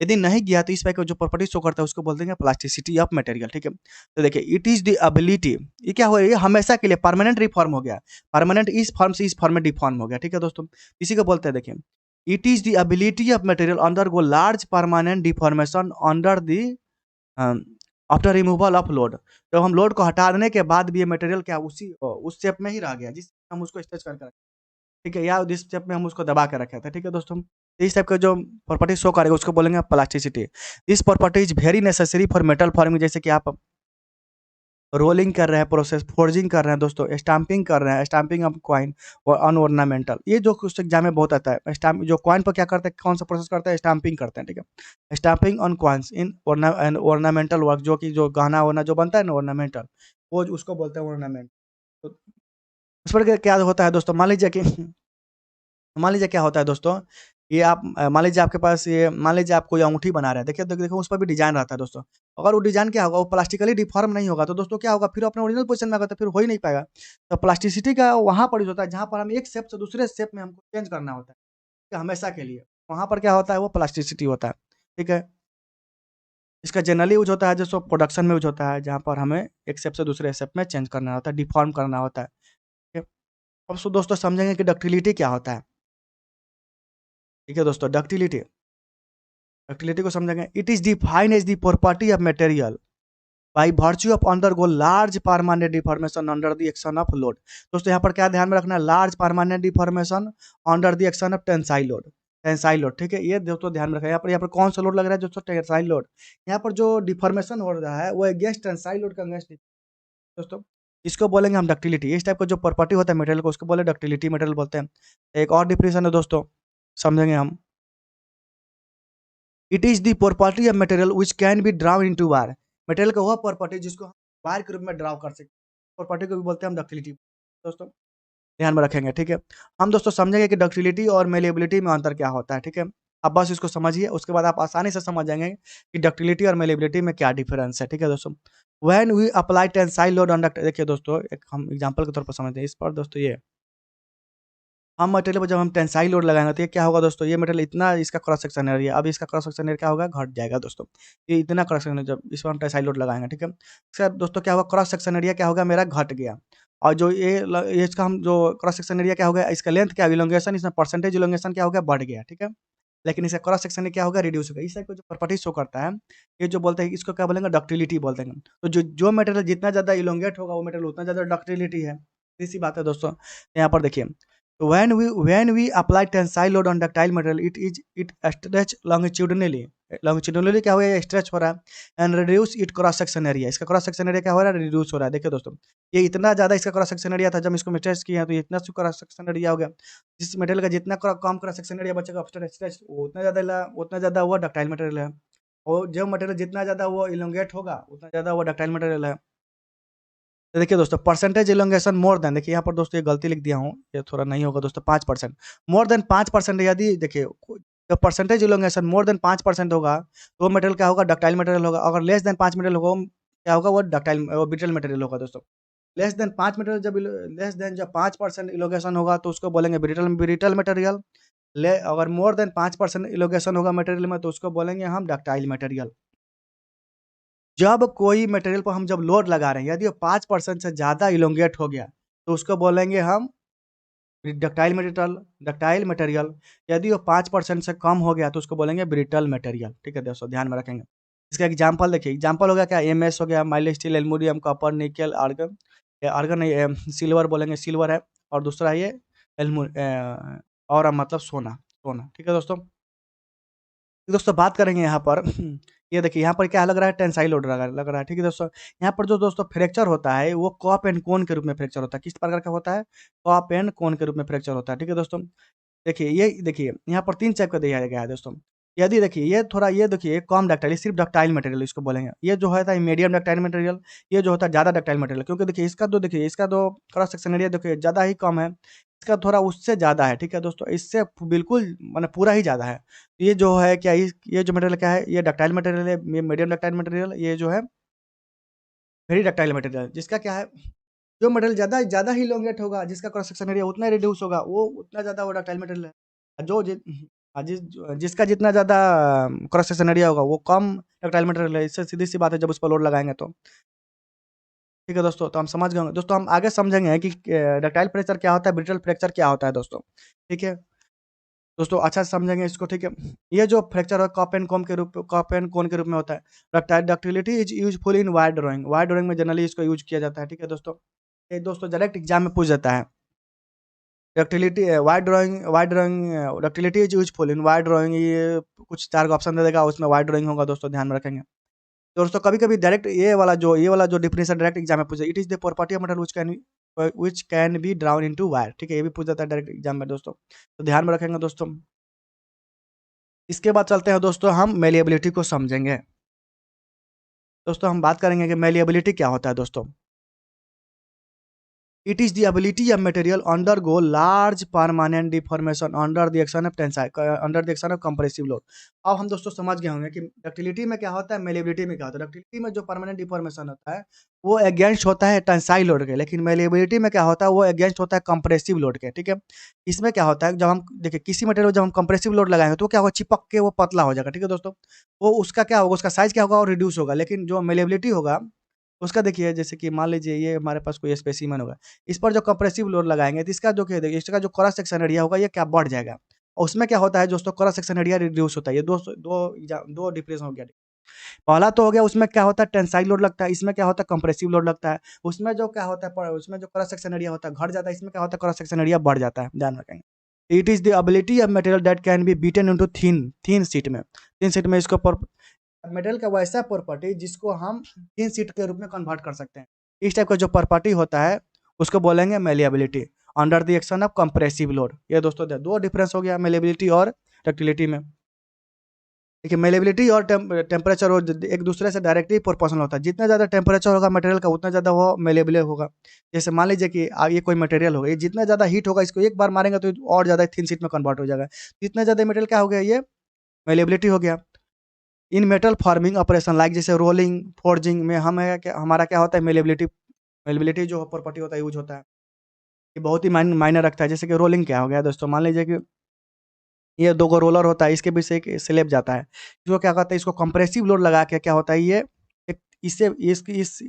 यदि नहीं गया तो इस टाइप का जो प्रॉपर्टी शो करता है उसको बोलते हैं प्लास्टिसिटी ऑफ मटेरियल, ठीक है। तो देखिए इट इज द एबिलिटी, ये क्या हो, ये हमेशा के लिए परमानेंट रिफॉर्म हो गया, परमानेंट इस फॉर्म से इस फॉर्म में डिफॉर्म हो गया, ठीक है दोस्तों। इसी को बोलते हैं, देखिए it is the ability of material under go large permanent deformation under the after removal of load. जब हम लोड को हटा देने के बाद भी ये मटेरियल क्या उस शेप में ही रह गया जिस हम उसको स्ट्रेच करके रखे, ठीक है, या जिस शेप में हम उसको दबा के रखे थे, ठीक है दोस्तों। तो इस टाइप का जो प्रॉपर्टी शो करेगा उसको बोलेंगे plasticity. This property is very necessary for metal forming, जैसे कि आप रोलिंग कर रहे हैं, प्रोसेस फोर्जिंग कर रहे हैं दोस्तों, स्टाम्पिंग कर रहे हैं, स्टाम्पिंग ऑफ कॉइन और अनऑर्नामेंटल, ये जो कुछ एग्जाम में बहुत आता है। स्टाम्प जो कॉइन पर क्या करते हैं, कौन सा प्रोसेस करते हैं, स्टाम्पिंग करते हैं, ठीक है। Stamping on coins in ornamental work, जो कि जो गहना वहना जो बनता है ना ऑर्नामेंटल, वो उसको बोलते हैं ऑर्नामेंट। तो उस पर क्या होता है दोस्तों, मान लीजिए कि मान लीजिए क्या होता है दोस्तों, ये आप मान लीजिए आपके पास ये मान लीजिए आप कोई अंगूठी बना रहे हैं, देखिए देखो उस पर भी डिज़ाइन रहता है दोस्तों। अगर वो डिज़ाइन क्या होगा, वो प्लास्टिकली डिफ़ॉर्म नहीं होगा तो दोस्तों क्या होगा, फिर अपने ओरिजिनल पोज़ीशन में आएगा तो फिर हो ही नहीं पाएगा। तो प्लास्टिसिटी का वहाँ पर यूज़ होता है जहाँ पर हम एक शेप से दूसरे शेप में हमको चेंज करना होता है, ठीक है, हमेशा के लिए। वहाँ पर क्या होता है, वो प्लास्टिसिटी होता है, ठीक है। इसका जनरली यूज़ होता है जैसे प्रोडक्शन में यूज़ होता है, जहाँ पर हमें एक शेप से दूसरे शेप में चेंज करना होता है, डिफ़ॉर्म करना होता है, ठीक है। अब दोस्तों समझेंगे कि डक्टिलिटी क्या होता है, ठीक है दोस्तों। डक्टिलिटी को समझेंगे, it is defined as the property of material by virtue of undergo large permanent deformation under the action of load. दोस्तों यहाँ पर क्या ध्यान में रखना है, large permanent deformation under the action of tensile load, tensile load, ठीक है। ये दोस्तों ध्यान में रखना है, यहाँ पर कौन सा लोड लग रहा है दोस्तों, टेंसाइल लोड। यहाँ पर जो डिफॉर्मेशन हो रहा है वो अगेंस्ट टेंसाइल लोड का अगेंस्ट दोस्तों, इसको बोलेंगे हम डक्टिलिटी। इस टाइप का जो प्रॉपर्टी होता है मटेरियल को उसको बोले डक्टिलिटी मटेरियल बोलते हैं। एक और डिफिनेशन है दोस्तों, समझेंगे हम, it is the property of material which can be drown into wire. Material का वह प्रॉपर्टी जिसको हम वायर के रूप में ड्राव कर सकते हैं, प्रॉपर्टी को भी बोलते हैं हम डक्टिलिटी दोस्तों। ध्यान में रखेंगे, ठीक है। हम दोस्तों समझेंगे कि डक्टिलिटी और मेलेबिलिटी में अंतर क्या होता है, ठीक है। अब बस इसको समझिए, उसके बाद आप आसानी से समझ जाएंगे कि डक्टिलिटी और मेलेबिलिटी में क्या डिफरेंस है, ठीक है दोस्तों। When we apply tensile load on duct, देखिए दोस्तों एक हम एग्जांपल के तौर पर समझते हैं इस पर दोस्तों। ये हम मटेरियल पर जब हम टेंसाइल लोड लगाएंगे तो ये क्या होगा दोस्तों, ये मटेरियल इतना इसका क्रॉस सेक्शन एरिया, अब इसका क्रॉस सेक्शन एरिया क्या होगा, घट जाएगा दोस्तों। ये इतना क्रॉस सेक्शन जब इस पर हम टेंसाइल लोड लगाएंगे, ठीक है। सर दोस्तों क्या होगा, क्रॉस सेक्शन एरिया क्या होगा, मेरा घट गया। और जो ये इसका हम जो क्रॉस सेक्शन एरिया क्या होगा, इसका लेंथ क्या इलोंगेशन, इसमें परसेंटेज इलोंगेशन क्या हो गया, बढ़ गया, ठीक है। लेकिन इसका क्रॉस सेक्शन में क्या होगा, रिड्यूस होगा। इस टाइप का जो प्रॉपर्टी शो करता है, ये जो बोलते हैं इसको क्या बोलेंगे, डक्टिलिटी बोलते हैं। तो जो मटेरियल जितना ज़्यादा इलोंगेट होगा वो मटेरियल उतना ज़्यादा डक्टिलिटी है। इसी बात है दोस्तों। यहाँ पर देखिए, when we apply tensile load on ductile material, it stretch longitudinally क्या हो रहा है, स्ट्रेच हो रहा है, and reduce it cross section area. इसका क्रॉस सेक्शन एरिया क्या हो रहा है, रिड्यूस हो रहा है। देखिए दोस्तों, ये इतना ज़्यादा इसका क्रॉस सेक्शन एरिया था, जब इसको स्ट्रेच किया तो इतना क्रॉस सेक्शन एरिया हो गया। जिस मटेरियल का जितना कम क्रॉस सेक्शन एरिया बचेगा स्ट्रेच उतना ज़्यादा वो डक्टाइल मटेरियल है। और जो मटेरियल जितना ज़्यादा वो इलोंगेट होगा उतना ज़्यादा वो डक्टाइल मटेरियल है। तो देखिए दोस्तों, परसेंटेज इलोंगेशन मोर देन, देखिए यहाँ पर दोस्तों ये गलती लिख दिया हूँ, ये थोड़ा नहीं होगा दोस्तों, 5%। मोर देन 5% यदि देखिए, जब परसेंटेज इलोंगेशन मोर देन 5% होगा तो वो मटेरियल क्या होगा, डक्टाइल मटेरियल होगा। अगर लेस देन 5 मटेरियल होगा क्या होगा, वो ब्रिटल मटेरियल होगा दोस्तों। लेस देन 5 मटेरियल जब 5% इलोंगेशन होगा तो उसको बोलेंगे ब्रिटल मटेरियल। अगर मोर देन 5% इलोंगेशन होगा मटेरियल में तो उसको बोलेंगे हम डक्टाइल मटेरियल। जब कोई मटेरियल पर हम जब लोड लगा रहे हैं, यदि वो 5% से ज़्यादा इलोंगेट हो गया तो उसको बोलेंगे हम डक्टाइल मटेरियल। यदि वो 5% से कम हो गया तो उसको बोलेंगे ब्रिटल मटेरियल। ठीक है दोस्तों, ध्यान में रखेंगे। इसका एग्जाम्पल देखिए, एग्जाम्पल हो गया क्या, एमएस हो गया, माइल्ड स्टील, एल्युमिनियम, कॉपर, निकल, आर्गन। आर्गन नहीं, सिल्वर बोलेंगे, सिल्वर है। और दूसरा ये और मतलब सोना। सोना, ठीक है दोस्तों। दोस्तों बात करेंगे यहाँ पर ये देखिए यहाँ पर क्या लग रहा है, टेंसाइल लोड लग रहा है। ठीक है दोस्तों, यहाँ पर जो दोस्तों फ्रैक्चर होता है वो कॉप एंड कोन के रूप में फ्रैक्चर होता है। किस प्रकार का होता है, कॉप एंड कोन के रूप में फ्रैक्चर होता है। ठीक है दोस्तों, देखिए ये देखिए यहाँ पर 3 टाइप का दिया गया है दोस्तों। यदि देखिए ये देखिए कम डक्टाइल, सिर्फ डक्टाइल मटेरियल इसको बोलेंगे। ये जो होता है मीडियम डक्टाइल मटेरियल, ये जो होता है ज़्यादा डक्टाइल मटेरियल। क्योंकि देखिए इसका जो क्रॉस सेक्शन एरिया देखिए ज़्यादा ही कम है, इसका थोड़ा उससे ज़्यादा है। ठीक है दोस्तों, इससे बिल्कुल माने पूरा ही ज़्यादा है। ये जो है क्या, ये जो मटेरियल क्या है, ये डक्टाइल मटेरियल है, ये मीडियम डक्टाइल मटेरियल, ये जो है वेरी डक्टाइल मटेरियल। जिसका क्या है, जो मटेरियल ज़्यादा ही इलोंगेट होगा, जिसका क्रॉस सेक्शन एरिया उतना रिड्यूस होगा, वो उतना ज़्यादा वो डक्टाइल मटेरियल है। जिसका जितना ज़्यादा क्रॉस सेक्शन एरिया होगा वो कम डक्टाइल मटेरियल है। इससे सीधी सी बात है, जब उस पर लोड लगाएंगे तो। ठीक है दोस्तों, तो हम समझ गए होंगे दोस्तों। हम आगे समझेंगे कि डक्टाइल फ्रैक्चर क्या होता है, ब्रिटल फ्रैक्चर क्या होता है दोस्तों। ठीक है दोस्तों, अच्छा से समझेंगे इसको। ठीक है, ये जो फ्रैक्चर है कॉप एंड कोन के रूप में होता है। Ductility is useful in wire drawing में जनरली इसको यूज किया जाता है। ठीक है दोस्तों, ये दोस्तों डायरेक्ट एग्जाम में पूछ जाता है। Ductility is useful in wire drawing, ये कुछ 4 ऑप्शन दे देगा, उसमें वायर ड्राइंग होगा दोस्तों, ध्यान में रखेंगे दोस्तों। कभी कभी डायरेक्ट ये वाला जो डिफिनेशन डायरेक्ट एग्जाम में पूछा, it is the property of metal which can be drown into wire. ठीक है, ये भी पूछ जाता है डायरेक्ट एग्जाम में दोस्तों, तो ध्यान में रखेंगे दोस्तों। इसके बाद चलते हैं दोस्तों, हम मेलिएबिलिटी को समझेंगे। दोस्तों हम बात करेंगे कि मेलिएबिलिटी क्या होता है दोस्तों। It is the ability of material undergo large permanent deformation under the action of compressive load। अब हम दोस्तों समझ गए होंगे कि डक्टिलिटी में क्या होता है, मेलिएबिलिटी में क्या होता है। डक्टिलिटी में जो परमानेंट डिफॉर्मेशन होता है वो अगेंस्ट होता है टेंसाइल लोड के, लेकिन मेलिएबिलिटी में क्या होता है, वो अगेंस्ट होता है कंप्रेसिव लोड के। ठीक है, इसमें क्या होता है, जब हम देखिए किसी मटेरियल जब हम कंप्रेसिव लोड लगाएंगे तो क्या होगा, चिपक के वो पतला हो जाएगा। ठीक है दोस्तों, वो उसका क्या होगा, उसका साइज क्या होगा, और रिड्यूस होगा। लेकिन जो मेलिएबिलिटी होगा उसका देखिए, जैसे कि मान लीजिए ये हमारे पास कोई स्पेसिमेन होगा, इस पर जो कंप्रेसिव लोड लगाएंगे तो इसका जो क्या देखिए, इसका जो क्रॉस सेक्शन एरिया होगा ये क्या बढ़ जाएगा। और उसमें क्या होता है दोस्तों, क्रॉस सेक्शन एरिया रिड्यूस होता है। ये दो डिफरेंस हो गया। पहला तो हो गया, उसमें क्या होता है, टेंसाइल लोड लगता है, इसमें क्या होता है, कंप्रेसिव लोड लगता है। उसमें जो क्या होता है, उसमें जो क्रॉस सेक्शन एरिया होता है घट जाता है, इसमें क्या होता है, क्रॉस सेक्शन एरिया बढ़ जाता है, ध्यान रखेंगे। It is the ability of material that can be beaten into thin sheet में इसको मटेरियल का वैसा प्रॉपर्टी जिसको हम थिन शीट के रूप में कन्वर्ट कर सकते हैं। इस टाइप का जो प्रॉपर्टी होता है उसको बोलेंगे malleability under the action of compressive load. ये दोस्तों दो डिफरेंस हो गया मेलिएबिलिटी और डक्टिलिटी में। देखिए मेलिएबिलिटी और टेम्परेचर एक दूसरे से डायरेक्टली प्रोपोर्शनल होता है। जितना ज़्यादा टेम्परेचर होगा मटेरियल का उतना ज़्यादा वो मेलिएबल होगा। जैसे मान लीजिए कि ये कोई मटेरियल होगा, ये जितना ज़्यादा हीट होगा इसको एक बार मारेंगे तो और ज़्यादा थिन शीट में कन्वर्ट हो जाएगा। जितना ज़्यादा मटेरियल क्या हो गया, ये मेलिएबिलिटी हो गया। इन मेटल फार्मिंग ऑपरेशन लाइक जैसे रोलिंग फोर्जिंग में हमारा क्या होता है, मेलिएबिलिटी जो प्रॉपर्टी होता है यूज होता है। ये बहुत ही मायने रखता है। जैसे कि रोलिंग क्या हो गया दोस्तों, मान लीजिए कि ये 2 गो रोलर होता है, इसके बीच से एक स्लैब जाता है। इसको क्या कहते हैं, इसको कंप्रेसिव लोड लगा के क्या होता है, ये एक इससे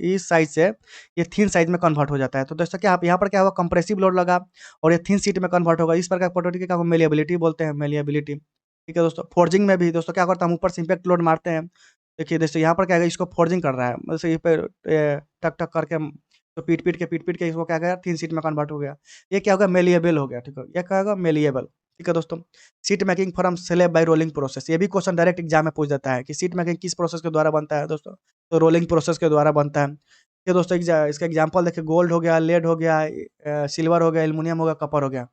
इस साइज से ये थिन साइज में कन्वर्ट हो जाता है। तो दोस्तों क्या यहाँ पर क्या होगा, कंप्रेसिव लोड लगा और ये थिन शीट में कन्वर्ट होगा। इस प्रकार प्रॉपर्टी को क्या मेलिएबिलिटी बोलते हैं, मेलिएबिलिटी। ठीक है दोस्तों। फोर्जिंग में भी दोस्तों क्या करता है, हम ऊपर से इम्पैक्ट लोड मारते हैं। देखिए जैसे यहाँ पर क्या है, इसको फोर्जिंग कर रहा है, जैसे ये पे टक टक करके तो पीट-पीट के इसको क्या किया, 3 शीट में कन्वर्ट हो गया। ये क्या होगा, मेलिएबल हो गया, ठीक है। ये क्या होगा, मेलिएबल, ठीक है दोस्तों। Sheet making from slab bye rolling process, ये भी क्वेश्चन डायरेक्ट एग्जाम में पूछ देता है कि शीट मेकिंग किस प्रोसेस के द्वारा बनता है दोस्तों, तो रोलिंग प्रोसेस के द्वारा बनता है। ये दोस्तों इसका एग्जाम्पल देखिए, गोल्ड हो गया, लेड हो गया, सिल्वर हो गया, एल्युमिनियम हो गया, कॉपर हो गया।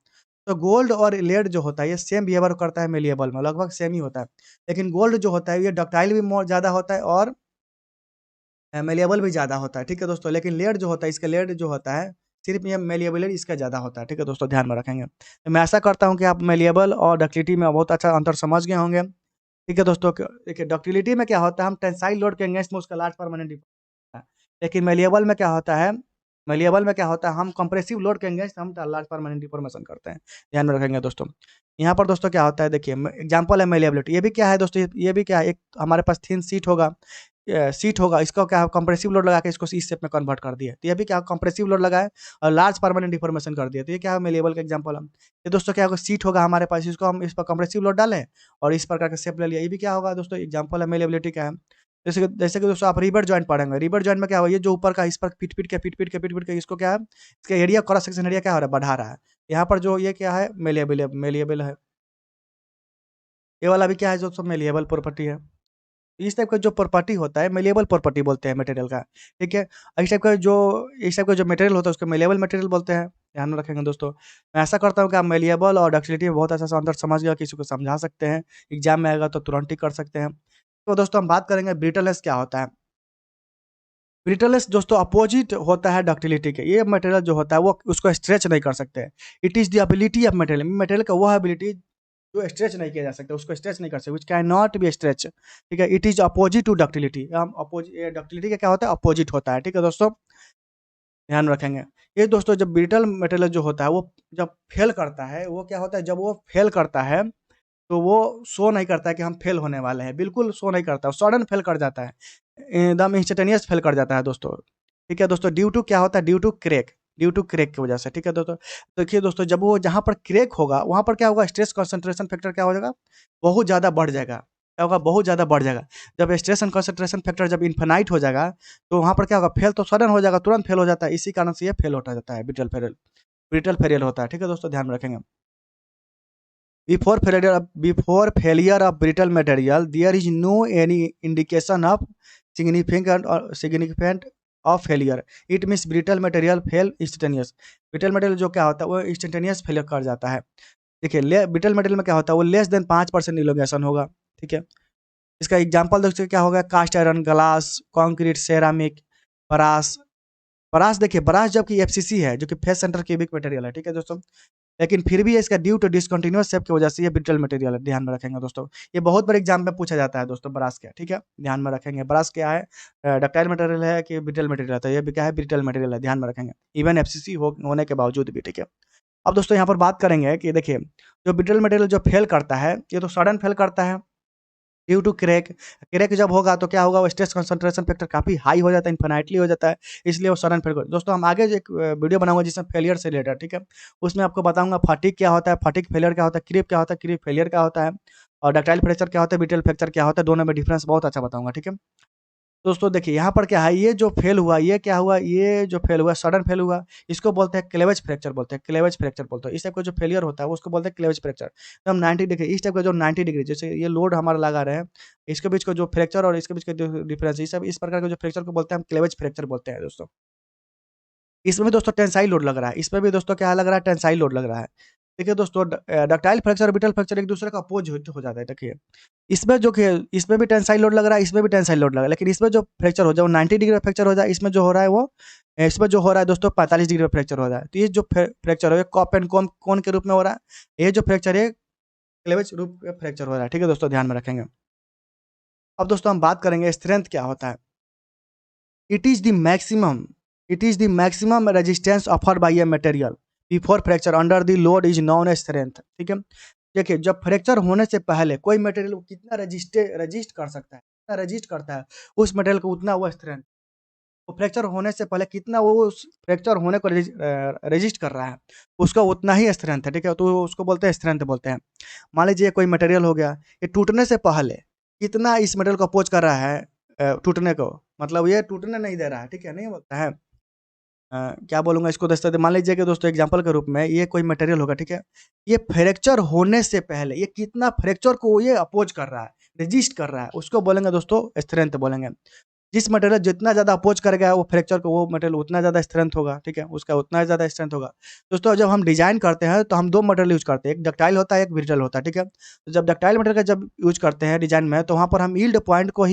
तो गोल्ड और लेड जो होता है ये सेम बिहेवियर करता है मेलिएबल में, लगभग सेम ही होता है। लेकिन गोल्ड जो होता है ये डक्टाइल भी मोर ज़्यादा होता है और मेलिएबल भी ज़्यादा होता है, ठीक है दोस्तों। लेकिन लेड जो होता है, इसका लेड जो होता है, सिर्फ़ ये मेलिएबल इसका ज़्यादा होता है, ठीक है दोस्तों, ध्यान में रखेंगे। तो मैं आशा करता हूँ कि आप मेलिएबल और डक्टिलिटी में बहुत अच्छा अंतर समझ गए होंगे, ठीक है दोस्तों। देखिए डक्टिलिटी में क्या होता है, हम टेंसाइल लोड के अगेंस्ट में उसका लार्ज परमानेंट डिफॉर्मेशन होता है। लेकिन मेलिएबल में क्या होता है, हम कंप्रेसिव लोड के अगेंस्ट हम लार्ज परमानेंट डिफॉर्मेशन करते हैं, ध्यान में रखेंगे दोस्तों। यहाँ पर दोस्तों क्या होता है, देखिए एग्जाम्पल है मेलिएबिलिटी। ये भी क्या है दोस्तों, ये भी क्या है, एक हमारे पास थिन सीट होगा, इसको क्या कंप्रेसिव लोड लगा के इसको इस शेप में कन्वर्ट कर दिया, तो ये भी क्या कंप्रेसिव लोड लगाए और लार्ज परमानेंट डिफॉर्मेशन कर दिया, तो ये क्या है, मेलिएबल का एग्जांपल है। ये दोस्तों क्या होगा, सीट होगा हमारे पास, इसको हम इस पर कंप्रेसिव लोड डालें और इस प्रकार का शेप ले लिया, ये भी क्या होगा दोस्तों, एग्जांपल है मेलिएबिलिटी का है। जैसे कि दोस्तों आप रिवेट जॉइंट पढ़ेंगे, रिवेट जॉइंट में क्या होगा, ये जो ऊपर का इस पर पीट-पीट के इसको क्या है, इसका एरिया क्रॉस सेक्शन एरिया क्या हो रहा है, बढ़ा रहा है। यहाँ पर जो ये क्या है, मेलिएबल है। ये वाला भी क्या है दोस्तों, मेलिएबल प्रॉपर्टी है। इस टाइप का जो प्रॉपर्टी होता है मेलिएबल प्रॉपर्टी बोलते हैं मटेरियल का, ठीक है। इस टाइप का जो मटेरियल होता है उसको मेलिएबल मटेरियल बोलते हैं, ध्यान में रखेंगे दोस्तों। मैं ऐसा करता हूँ कि आप मेलिएबल और डक्टिलिटी में बहुत अच्छा सा अंतर समझ गए, किसी को समझा सकते हैं, एग्जाम में आएगा तो तुरंत ही कर सकते हैं। तो दोस्तों हम बात करेंगे ब्रिटलनेस क्या होता है। ब्रिटलनेस दोस्तों अपोजिट होता है डक्टिलिटी के। ये मटेरियल जो होता है वो उसको स्ट्रेच नहीं कर सकते। It is the ability of material, material का वह एबिलिटी जो स्ट्रेच नहीं किया जा सकता, उसको स्ट्रेच नहीं कर सकते, which can not be stretch, ठीक है। It is opposite to ductility, हम डक्टिलिटी का क्या होता है, अपोजिट होता है, ठीक है दोस्तों, ध्यान रखेंगे। ये दोस्तों जब ब्रिटल मटेरियल जो होता है वो जब फेल करता है, वो क्या होता है, जब वो फेल करता है तो वो शो नहीं करता है कि हम फेल होने वाले हैं, बिल्कुल शो नहीं करता, सडन फेल कर जाता है, एकदम इंस्टेंटेनियस फेल कर जाता है दोस्तों, ठीक है दोस्तों। ड्यू टू क्या होता है, ड्यू टू क्रैक की वजह से, ठीक है दोस्तों। देखिए दोस्तों जब वो जहाँ पर क्रैक होगा वहाँ पर क्या होगा, स्ट्रेस कंसंट्रेशन फैक्टर क्या हो जाएगा, बहुत ज़्यादा बढ़ जाएगा, क्या होगा, बहुत ज़्यादा बढ़ जाएगा। जब स्ट्रेस एंड कंसंट्रेशन फैक्टर जब इन्फिनाइट हो जाएगा तो वहाँ पर क्या होगा, फेल तो सडन हो जाएगा, तुरंत फेल हो जाता है, इसी कारण से ये फेल होता जाता है, ब्रिटल फेलियर होता है, ठीक है दोस्तों, ध्यान में रखेंगे। Before failure of brittle material, there is no any indication of significant of failure. It means brittle material fail instantaneous. Brittle material जो क्या होता है वो instantaneous फेलियर कर जाता है। देखिए ब्रिटल मटेरियल में क्या होता है, वो लेस देन 5% इलोगेशन होगा, ठीक है। इसका एग्जांपल देखिए क्या होगा, cast iron, glass, concrete, ceramic, brass. Brass देखिए, ब्रास जबकि एफसीसी है जो कि फेस सेंटर क्यूबिक मटेरियल है, ठीक है दोस्तों। लेकिन फिर भी इसका ड्यू टू डिसकंटिन्यूअस शेप की वजह से ये ब्रिटल मटेरियल है, ध्यान में रखेंगे दोस्तों। ये बहुत बार एग्जाम में पूछा जाता है दोस्तों, ब्रास क्या, ठीक है, ध्यान में रखेंगे। ब्रास क्या है, डक्टाइल मटेरियल है कि ब्रिटल मटेरियल है, तो ये भी क्या है, ब्रिटल मटेरियल है, ध्यान में रखेंगे, इवन एफसीसी होने के बावजूद भी, ठीक है। अब दोस्तों यहाँ पर बात करेंगे कि देखिए जो ब्रिटल मटेरियल जो फेल करता है ये तो सडन फेल करता है ड्यू टू क्रैक। क्रैक जब होगा तो क्या होगा, वो स्ट्रेस कंसंट्रेशन फैक्टर काफ़ी हाई हो जाता है, इन्फिनाइटली हो जाता है, इसलिए वो सडन फेल कर। दोस्तों हम आगे एक वीडियो बनाऊंगा जिसमें फेलियर से रिलेटेड, ठीक है, उसमें आपको बताऊंगा फटीग क्या होता है, फटीग फेलियर क्या होता है, क्रीप क्या होता है, क्रीप फेलियर क्या होता है, और डक्टाइल फ्रैक्चर क्या होता है, ब्रिटल फ्रैक्चर क्या होता है, दोनों में डिफरेंस बहुत अच्छा बताऊंगा, ठीक है। दोस्तों देखिए यहाँ पर क्या है, ये जो फेल हुआ, ये क्या हुआ, ये जो फेल हुआ, सडन फेल हुआ, इसको बोलते हैं क्लेवेज फ्रैक्चर बोलते हैं, क्लेवेज फ्रैक्चर बोलते हैं। इस टाइप का जो फेलियर होता है उसको बोलते हैं क्लेवेज फ्रैक्चर। तो हम 90 डिग्री, इस टाइप का जो 90 डिग्री, जैसे ये लोड हमारा लगा रहे हैं, इसके बीच का जो फ्रैक्चर और इसके बीच का जो डिफरेंस, ये सब इस प्रकार के जो फ्रैक्चर को बोलते हैं हम क्लेवेज फ्रैक्चर बोलते हैं दोस्तों। इसमें भी दोस्तों टेंसाइल लोड लग रहा है, इसमें भी दोस्तों क्या लग रहा है, टेंसाइल लोड लग रहा है। देखिए दोस्तों डक्टाइल फ्रैक्चर और ब्रिटल फ्रैक्चर एक दूसरे का अपोजिट हो जाता है। देखिए इसमें जो कि इसमें भी टेंसाइल लोड लग रहा है, इसमें भी टेंसाइल लोड लग रहा है, लेकिन इसमें जो फ्रैक्चर हो जाए वो 90 डिग्री का फ्रैक्चर हो जाए, इसमें जो हो रहा है वो इसमें जो हो रहा है दोस्तों 45 डिग्री का फ्रैक्चर हो रहा है। तो ये जो फ्रैक्चर है कॉप एंड कोन के रूप में हो रहा है, ये जो फ्रैक्चर है क्लेवेज रूप में फ्रैक्चर हो रहा है, ठीक है दोस्तों, ध्यान में रखेंगे। अब दोस्तों हम बात करेंगे स्ट्रेंथ क्या होता है। It is the maximum it is the maximum resistance offered by a material before fracture under the load is known as strength, ठीक है। देखिए जब फ्रैक्चर होने से पहले कोई मटेरियल कितना रजिस्ट कर सकता है, कितना रजिस्ट करता है उस मटेरियल को, उतना वो स्ट्रेंथ। वो फ्रैक्चर होने से पहले कितना वो उस फ्रैक्चर होने को रेजिस्ट कर रहा है, उसका उतना ही स्ट्रेंथ है, ठीक है? तो उसको बोलते हैं स्ट्रेंथ बोलते हैं। मान लीजिए कोई मटेरियल हो गया, ये टूटने से पहले कितना इस मटेरियल को अपोज कर रहा है टूटने को, मतलब ये टूटने नहीं दे रहा है, ठीक है? नहीं बोलता है क्या बोलूँगा इसको दोस्तों, मान लीजिए कि दोस्तों एग्जांपल के रूप में ये कोई मटेरियल होगा, ठीक है? ये फ्रैक्चर होने से पहले ये कितना फ्रैक्चर को ये अपोज कर रहा है, रेजिस्ट कर रहा है, उसको बोलेंगे दोस्तों स्ट्रेंथ बोलेंगे। जिस मटेरियल जितना ज़्यादा अपोज करेगा वो फ्रैक्चर को, वो मटेरियल उतना ज़्यादा स्ट्रेंथ होगा, ठीक है? उसका उतना ही ज़्यादा स्ट्रेंथ होगा। दोस्तों जब हम डिज़ाइन करते हैं तो हम 2 मटेरियल यूज़ करते हैं, एक डक्टाइल होता है, एक ब्रिटल होता है, ठीक है? तो जब डक्टाइल मटेरियल का जब यूज़ करते हैं डिज़ाइन में, तो वहाँ पर हम यील्ड पॉइंट को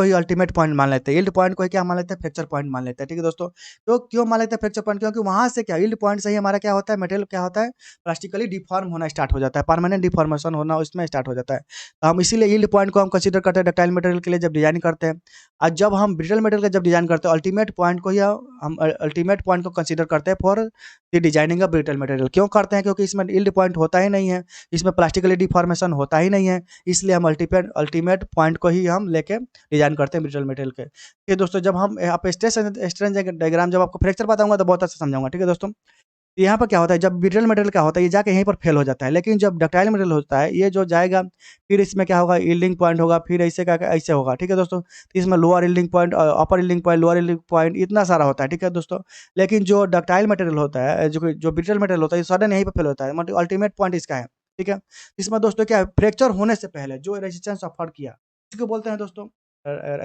ही अल्टीमेट पॉइंट मान लेते हैं। यील्ड पॉइंट को ही क्या मान लेते हैं? फ्रैक्चर पॉइंट मान लेते हैं, ठीक है दोस्तों? तो क्यों मान लेते हैं फ्रैक्चर पॉइंट? क्योंकि वहाँ से क्या यील्ड पॉइंट से ही हमारा क्या होता है, मटेरियल क्या होता है, प्लास्टिकली डिफ़ॉर्म होना स्टार्ट हो जाता है, परमानेंट डिफ़ॉर्मेशन होना उसमें स्टार्ट हो जाता है। तो हम इसीलिए यील्ड पॉइंट को हम कंसीडर करते हैं डक्टाइल मटेरियल के लिए जब डिज़ाइन करते हैं। और जब हम ब्रिटल मटेरियल का जब डिज़ाइन करते हैं, अल्टीमेट पॉइंट को ही हम अल्टीमेट पॉइंट को कंसीडर करते हैं for the designing of brittle material. क्यों करते हैं? क्योंकि इसमें यील्ड पॉइंट होता ही नहीं है, इसमें प्लास्टिकली डिफ़ॉर्मेशन होता ही नहीं है, इसलिए हम अल्टीमेट पॉइंट को ही हम लेके डिज़ाइन करते हैं ब्रिटल मटेरियल के। ये दोस्तों जब हम यहाँ पे स्ट्रेस स्ट्रेन डायग्राम जब आपको फ्रैक्चर बताऊँगा तो बहुत अच्छे से समझाऊँगा, ठीक है दोस्तों? तो यहाँ पर क्या होता है, जब ब्रिटल मटेरियल क्या होता है, ये जाके यहीं पर फेल हो जाता है, लेकिन जब डक्टाइल मटेरियल होता है, ये जो जाएगा फिर इसमें क्या होगा, यील्डिंग पॉइंट होगा, फिर ऐसे क्या ऐसे होगा, ठीक है दोस्तों? तो इसमें lower yielding point, upper yielding point, lower yielding point इतना सारा होता है, ठीक है दोस्तों? लेकिन जो डक्टाइल मटेरियल होता है, जो ब्रिटल मटेरियल होता है, ये सडन यहीं पे फेल होता है, मतलब अल्टीमेट पॉइंट इसका है, ठीक है? इसमें दोस्तों क्या है, फ्रैक्चर होने से पहले जो रेजिस्टेंस अफोर्ड किया, इसको बोलते हैं दोस्तों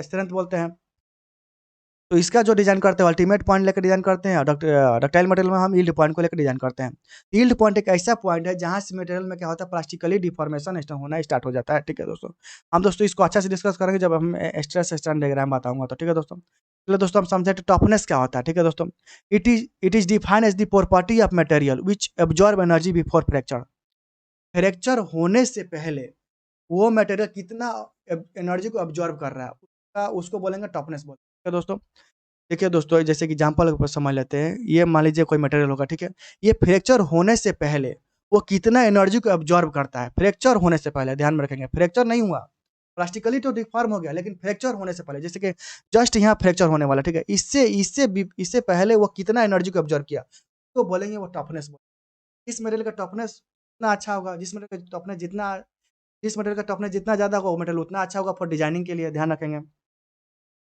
स्ट्रेंथ बोलते हैं। तो इसका जो डिज़ाइन करते हैं अल्टीमेट पॉइंट लेकर डिज़ाइन करते हैं, और डक्टाइल मटेरियल में हम यील्ड पॉइंट को लेकर डिज़ाइन करते हैं। यील्ड पॉइंट एक ऐसा पॉइंट है जहाँ से मटेरियल में क्या होता है, प्लास्टिकली डिफॉर्मेशन होना स्टार्ट हो जाता है, ठीक है दोस्तों? हम दोस्तों इसको अच्छे से डिस्कस करेंगे जब हम स्ट्रेस स्ट्रेन डायग्राम बताऊंगा तो, ठीक है दोस्तों? चलो दोस्तों हम समझे टफनेस क्या होता है, ठीक है दोस्तों? It is defined as the property of material which absorb energy before fracture. Fracture होने से पहले वो मटेरियल कितना एनर्जी को एब्जॉर्ब कर रहा है, उसको बोलेंगे टफनेस बोलते हैं, ठीक है दोस्तों? देखिए दोस्तों जैसे कि एग्जाम्पल के ऊपर समझ लेते हैं, ये मान लीजिए कोई मटेरियल होगा, ठीक है? ये फ्रैक्चर होने से पहले वो कितना एनर्जी को एब्जॉर्ब करता है, फ्रैक्चर होने से पहले ध्यान में रखेंगे, फ्रैक्चर नहीं हुआ, प्लास्टिकली तो डिफॉर्म हो गया, लेकिन फ्रैक्चर होने से पहले, जैसे कि जस्ट यहाँ फ्रैक्चर होने वाला, ठीक है? इससे पहले वो कितना एनर्जी को एब्जॉर्ब किया, तो बोलेंगे वो टफनेस। इस मटेरियल का टफनेस उतना अच्छा होगा, जिस मटेरियल का टफनेस जितना ज़्यादा होगा वो मटेरियल उतना अच्छा होगा फॉर डिजाइनिंग के लिए, ध्यान रखेंगे।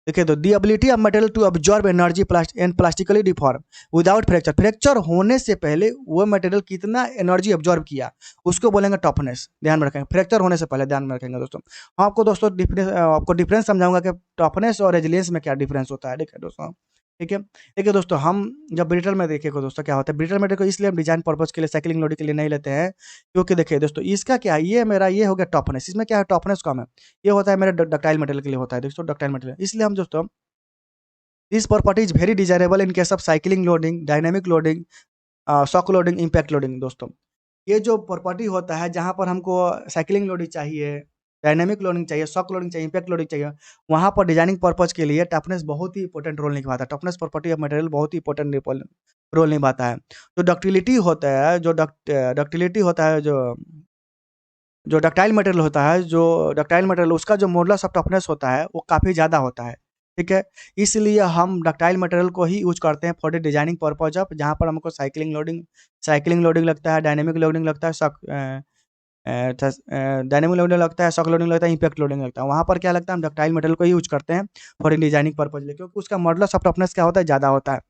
देखिए तो the ability of material to absorb energy and plastically deform without fracture. Fracture होने से पहले वो मटेरियल कितना एनर्जी अब्जॉर्ब किया, उसको बोलेंगे टफनेस, ध्यान में रखेंगे, फ्रैक्चर होने से पहले ध्यान में रखेंगे दोस्तों। आपको दोस्तों डिफरेंस समझाऊंगा कि टफनेस और रेजिलियंस में क्या डिफरेंस होता है, ठीक है दोस्तों? ठीक है, देखिए दोस्तों हम जब ब्रिटल में देखिए दोस्तों क्या होता है, ब्रिटल मटेरियल को इसलिए हम डिजाइन पर्पज के लिए, साइक्लिंग लोडिंग के लिए नहीं लेते हैं, क्योंकि देखिए दोस्तों इसका क्या है, ये हो गया टफनेस, इसमें क्या है टफनेस कम है, ये होता है मेरे डक्टाइल मटेरियल के लिए होता है दोस्तों, डक्टाइल मटेरियल, इसलिए हम दोस्तों this property is very desirable in case of cycling loading, dynamic loading, shock loading, impact loading. दोस्तों ये जो प्रॉपर्टी होता है जहाँ पर हमको साइक्लिंग लोडिंग चाहिए, डायनेमिक लोडिंग चाहिए, शॉक लोडिंग चाहिए, इम्पैक्ट लोडिंग चाहिए, वहाँ पर डिजाइनिंग पर्पज के लिए टफनेस बहुत ही इंपॉर्टेंट रोल निभाता है, टफनेस प्रॉपर्टी ऑफ मटेरियल बहुत ही इंपॉर्टेंट रोल निभाता है। जो डक्टिलिटी होता है, डक्टिलिटी होता है, जो डक्टाइल मटेरियल होता है, जो डक्टाइल मटेरियल उसका जो मॉडुलस ऑफ टफनेस होता है वो काफ़ी ज़्यादा होता है, ठीक है? इसलिए हम डक्टाइल मटेरियल को ही यूज़ करते हैं for the designing purpose of, जहाँ पर हमको साइक्लिंग लोडिंग लगता है, डायनेमिक लोडिंग लगता है, डायनेमिक लोडिंग लगता है, शॉक लोडिंग लगता है, इम्पैक्ट लोडिंग लगता है, वहाँ पर क्या लगता है हम डक्टाइल मटेरियल को ही यूज़ करते हैं फॉर डिजाइनिंग पर्पज लिए, क्योंकि उसका मॉडुलस ऑफ टफनेस क्या होता है, ज़्यादा होता है।